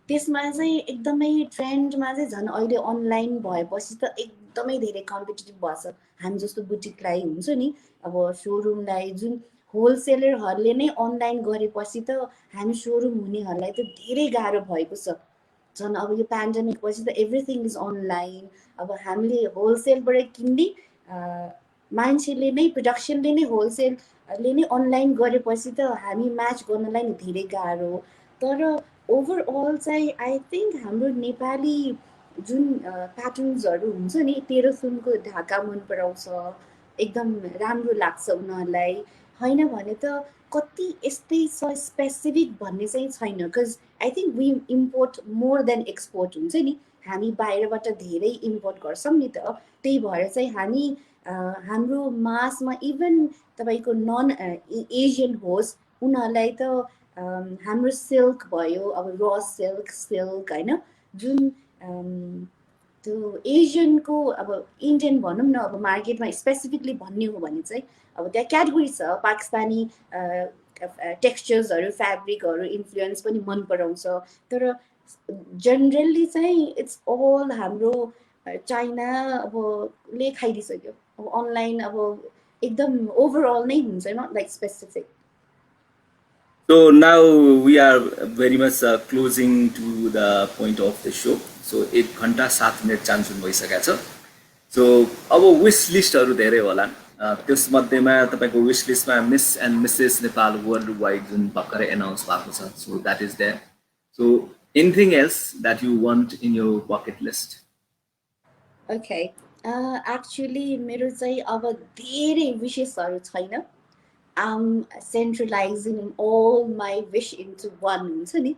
त्यसमा चाहिँ एकदमै ट्रेन्डमा चाहिँ झन् अहिले अनलाइन भएपछि त एकदमै धेरै कम्पिटेटिभ भएछ. हामी जस्तो बुटिकलाई हुन्छ नि, अब सोरुमलाई जुन होलसेलरहरूले नै अनलाइन गरेपछि त हामी सोरुम हुनेहरूलाई त धेरै गाह्रो भएको छ. झन् अब यो पेन्डेमिक पछि त एभ्रिथिङ इज अनलाइन. अब हामीले होलसेलबाट किन्ने मान्छेले नै प्रडक्सनले नै होलसेलले नै अनलाइन गरेपछि त हामी म्याच गर्नलाई नि धेरै गाह्रो. तर ओभरअल चाहिँ आई थिङ्क हाम्रो नेपाली जुन प्याटर्न्सहरू हुन्छ नि, तेह्रथुमको ढाका मन पराउँछ, एकदम राम्रो लाग्छ उनीहरूलाई. होइन भने त कति यस्तै छ स्पेसिफिक भन्ने चाहिँ छैन. Because I think we import more than export हुन्छ नि. हामी बाहिरबाट धेरै इम्पोर्ट गर्छौँ नि त. त्यही भएर चाहिँ हामी हाम्रो मासमा इभन तपाईँको नन एसियन होस् उनीहरूलाई त हाम्रो सिल्क भयो, अब र सिल्क होइन, जुन त्यो एसियनको अब इन्डियन भनौँ न, अब मार्केटमा स्पेसिफिकली भन्ने हो भने चाहिँ अब त्यहाँ क्याटेगोरी छ. पाकिस्तानी टेक्सचर्सहरू फ्याब्रिकहरू इन्फ्लुएन्स पनि मन पराउँछ. तर जेनरली चाहिँ इट्स अल हाम्रो चाइना अब ले खाइदिइसक्यो. अब अनलाइन अब एकदम ओभरअल नै हुन्छ, not like specific. So now we are very much closing to the point of the show. So 1 घण्टा 7 मिनट चान्सुन भइसकेको छ. सो अब विश लिस्टहरू धेरै होला. त्यसमध्येमा तपाईँको विश लिस्टमा miss and Mrs Nepal world wide जुन भर्खरै एनाउन्स भएको छ. So that is there. So anything else that you want in your bucket list? Okay, actually मेरो चाहिँ अब धेरै विशेषहरू छैन. I'm centralizing all my wish into one हुन्छ नि.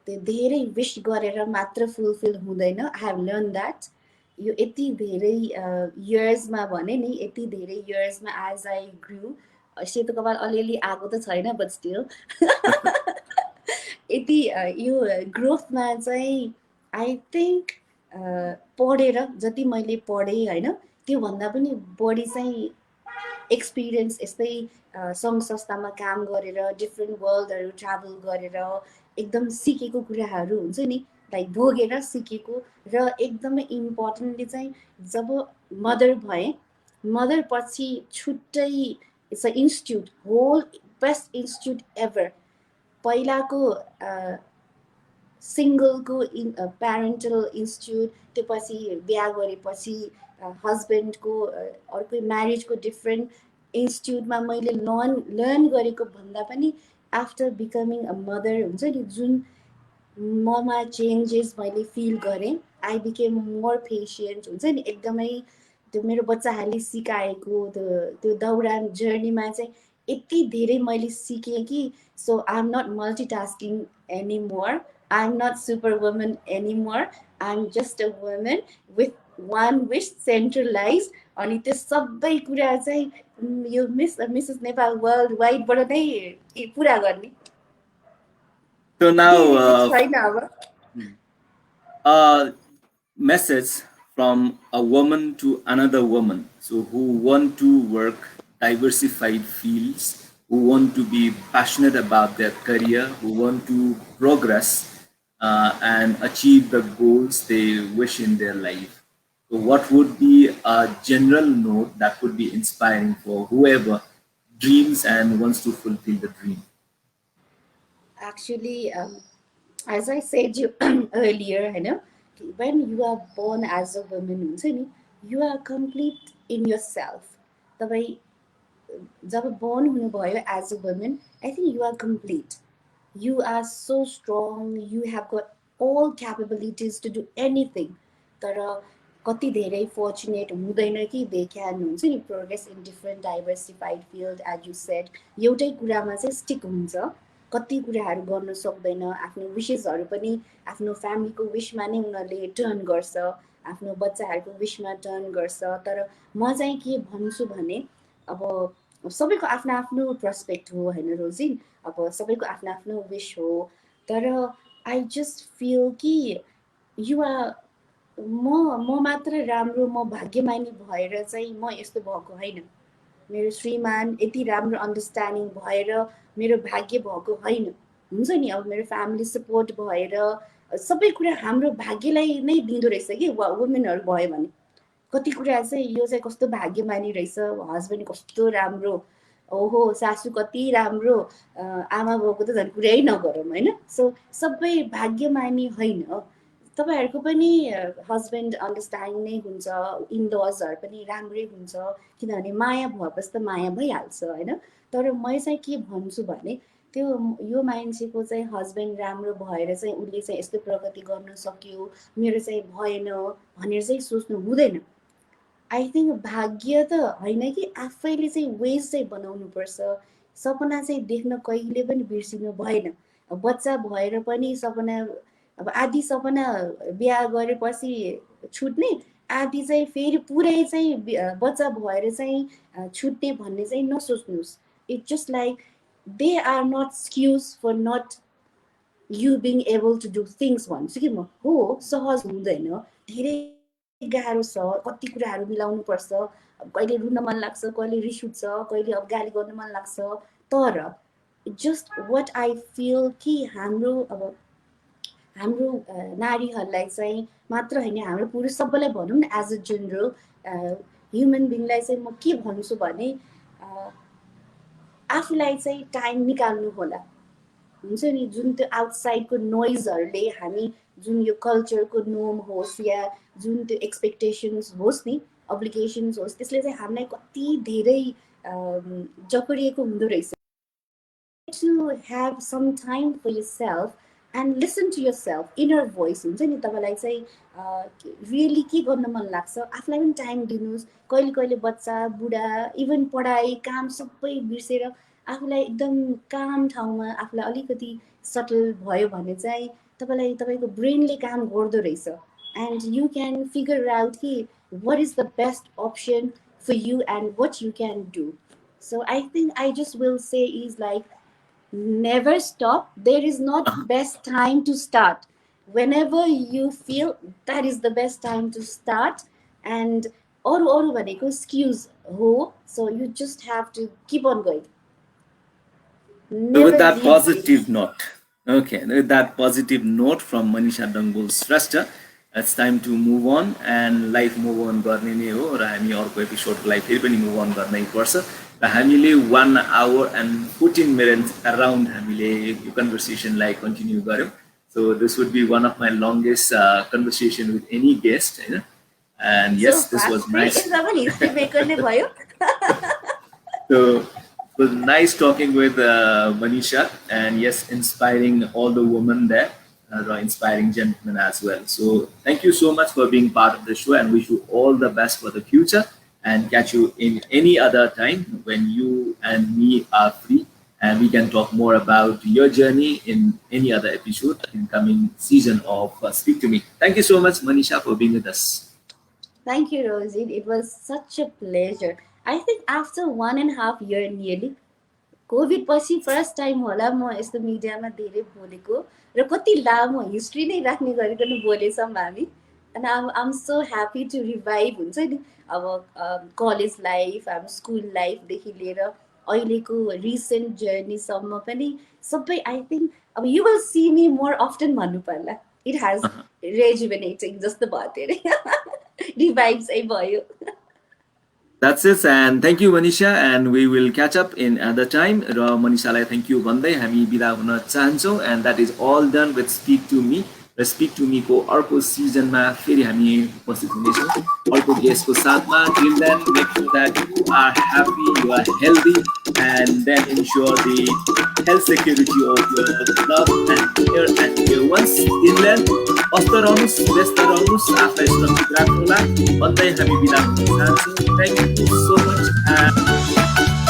त्यो धेरै विश गरेर मात्र फुलफिल हुँदैन. I have learn that. यो यति धेरै इयर्समा भने नि, यति धेरै इयर्समा एज आई ग्रु, सेतो कपाल अलिअलि आएको त छैन बट स्टिल यति यो ग्रोथमा चाहिँ आई थिङ्क पढेर जति मैले पढेँ होइन, त्योभन्दा पनि बढी चाहिँ एक्सपिरियन्स यस्तै सङ्घ संस्थामा काम गरेर डिफ्रेन्ट वर्ल्डहरू ट्राभल गरेर एकदम सिकेको कुराहरू हुन्छ नि, लाइक भोगेर सिकेको. र एकदमै इम्पोर्टेन्टली चाहिँ जब मदर भएँ, मदर पछि छुट्टै it's a institute, whole best institute ever. पहिलाको सिङ्गलको प्यारेन्टल इन्स्टिट्युट, त्यो पछि बिहा गरेपछि हस्बेन्डको अर्कै म्यारेजको डिफ्रेन्ट इन्स्टिट्युटमा मैले लर्न गरेको भन्दा पनि आफ्टर बिकमिङ अ मदर हुन्छ नि, जुन ममा चेन्जेस मैले फिल गरेँ. आई बिकेम मोर पेसेन्ट हुन्छ नि. एकदमै त्यो मेरो बच्चाहरूले सिकाएको त्यो दौरान जर्नीमा चाहिँ यति धेरै मैले सिकेँ कि. So I am not multitasking any more. I am not super woman any more. I am just a woman with one wish centralise. अनि त्यो सबै कुरा चाहिँ यो मिसेस नेपाल वर्ल्ड वाइडबाट नै पुरा गर्ने. So now a message from a woman to another woman, so who want to work diversified fields, who want to be passionate about their career, who want to progress and achieve the goals they wish in their life. So what would be a general note that would be inspiring for whoever dreams and wants to fulfill the dream? Actually, as I said you earlier, when you are born as a woman, you are complete in yourself. तपाईँ जब born हुनुभयो as a woman, I think you are complete. You are so strong. You have got all capabilities to do anything. तर कति धेरै fortunate हुँदैन कि they can हुन्छ नि progress in different diversified field as you said. एउटै कुरामा चाहिँ stick हुन्छ. कति कुराहरू गर्न सक्दैन. आफ्नो विशेषहरू पनि आफ्नो फ्यामिलीको विशमा नै उनीहरूले टर्न गर्छ. आफ्नो बच्चाहरूको विशमा टर्न गर्छ. तर म चाहिँ के भन्छु भने अब सबैको आफ्नो आफ्नो पर्सपेक्ट हो होइन रोजिन. अब सबैको आफ्नो आफ्नो विश हो. तर आई जस्ट फिल कि युवा म मात्र राम्रो म भाग्यमानी भएर चाहिँ म यस्तो भएको होइन. मेरो श्रीमान यति राम्रो अन्डरस्ट्यान्डिङ भएर मेरो भाग्य भएको होइन. हुन्छ नि अब मेरो फ्यामिली सपोर्ट भएर सबै कुरा हाम्रो भाग्यलाई नै दिँदो रहेछ कि वुमेनहरू भयो भने. कति कुरा चाहिँ यो चाहिँ कस्तो भाग्यमानी रहेछ. हस्बेन्ड कस्तो राम्रो, ओहो सासू कति राम्रो, आमा बाउको त झन् कुरै नगरौँ होइन. सो सबै भाग्यमानी होइन. तपाईँहरूको पनि हस्बेन्ड अन्डरस्ट्यान्डिङ नै हुन्छ, इनलजहरू पनि राम्रै हुन्छ. किनभने माया भएपछि त माया भइहाल्छ होइन. तर म चाहिँ के भन्छु भने त्यो यो मान्छेको चाहिँ हस्बेन्ड राम्रो भएर चाहिँ उसले चाहिँ यस्तो प्रगति गर्न सक्यो, मेरो चाहिँ भएन भनेर चाहिँ सोच्नु हुँदैन. आई थिङ्क भाग्य त होइन कि आफैले चाहिँ वेज चाहिँ बनाउनुपर्छ. सपना चाहिँ देख्न कहिले पनि बिर्सिनु भएन. बच्चा भएर पनि सपना अब आधी सपना बिहा गरेपछि छुट्ने, आधी चाहिँ फेरि पुरै चाहिँ बच्चा भएर चाहिँ छुट्ने भन्ने चाहिँ नसोच्नुहोस्. It just like they are not excuse for not you being able to do things भन्छु कि म. हो सहज हुँदैन, धेरै गाह्रो छ. कति कुराहरू मिलाउनु पर्छ. कहिले रुन मन लाग्छ, कहिले रिस उठ्छ, कहिले अब गाली गर्न मन लाग्छ. तर जस्ट वाट आई फिल कि हाम्रो नारीहरूलाई चाहिँ मात्र होइन, हाम्रो पुरुष सबैलाई भनौँ न एज अ जेनरल ह्युमन बिङलाई चाहिँ म के भन्छु भने आफूलाई चाहिँ टाइम निकाल्नु होला. हुन्छ नि जुन त्यो आउटसाइडको नोइजहरूले हामी जुन यो कल्चरको नोम होस् या जुन त्यो एक्सपेक्टेसन्स होस् नि, अब्लिगेसन्स होस्, त्यसले चाहिँ हामीलाई कति धेरै जकडिएको हुँदो रहेछ. To have some time for yourself and listen to yourself, inner voice हुन्छ नि. तपाईँलाई चाहिँ रियली के गर्न मन लाग्छ आफूलाई पनि टाइम दिनुहोस्. कहिले कहिले बच्चा बुढा इभन पढाइ काम सबै बिर्सेर आफूलाई एकदम काम ठाउँमा आफूलाई अलिकति सटल भयो भने चाहिँ तपाईँको ब्रेनले काम गर्दो रहेछ. And you can figure out कि what is the best option for you and what you can do. So I think I just will say is like never stop. There is not best time to start. Whenever you feel that is the best time to start. And अरू भनेको excuse हो. So you just have to keep on going. So with that positive note, okay, with that positive note from Manisha DANGOL SHRESTHA, it's time to move on and life move on गर्ने नै हो. र हामी अर्को एपिसोडको लागि फेरि पनि move on गर्नै पर्छ. र हामीले 1 hour and 14 minutes around हामीले यो कन्भर्सेसनलाई कन्टिन्यू गर्यौँ. So this would be one of my longest conversation with any guest. And yes, this was nice. So it was nice talking with Manisha, and yes, inspiring all the women there, inspiring gentlemen as well. So thank you so much for being part of the show, and wish you all the best for the future. And catch you in any other time when you and me are free, and we can talk more about your journey in any other episode in coming season of Speak to Me. Thank you so much, Manisha, for being with us. Thank you, Rosie. It was such a pleasure. I think after 1.5 years nearly, covid पछि first time होला म यस्तो मिडियामा धेरै बोलेको र कति लामो हिस्ट्री नै राख्ने गरिकन बोलेछौँ हामी. And I'm so happy to revive हुन्छ नि अब कलेज लाइफ, हाम्रो स्कुल लाइफदेखि लिएर अहिलेको रिसेन्ट जर्नीसम्म पनि सबै. आई थिङ्क अब you will see me more often भन्नु पर्ला. इट हेज रेजुभेनेटिङ जस्तो भयो. धेरै रिभाइभ चाहिँ भयो. That's it, and thank you Manisha, and we will catch up in other time. र मनिषालाई thank you भन्दै हामी बिदा हुन चाहन्छौँ, and that is all done with Speak to Me. र Speak to Me को अर्को सिजनमा फेरि हामी उपस्थित हुनेछौँ अर्को गेस्टको साथमा. Till then, make sure that you are happy, you are healthy, and then ensure the health security of your loved and dear and dear ones. Till then, स्वस्थ रहनुहोस्, व्यस्त रहनुहोस्, आफूलाई सुरक्षित राख्नुहोला भन्दै हामी बिदा हुन चाहन्छौँ. Thank you so much.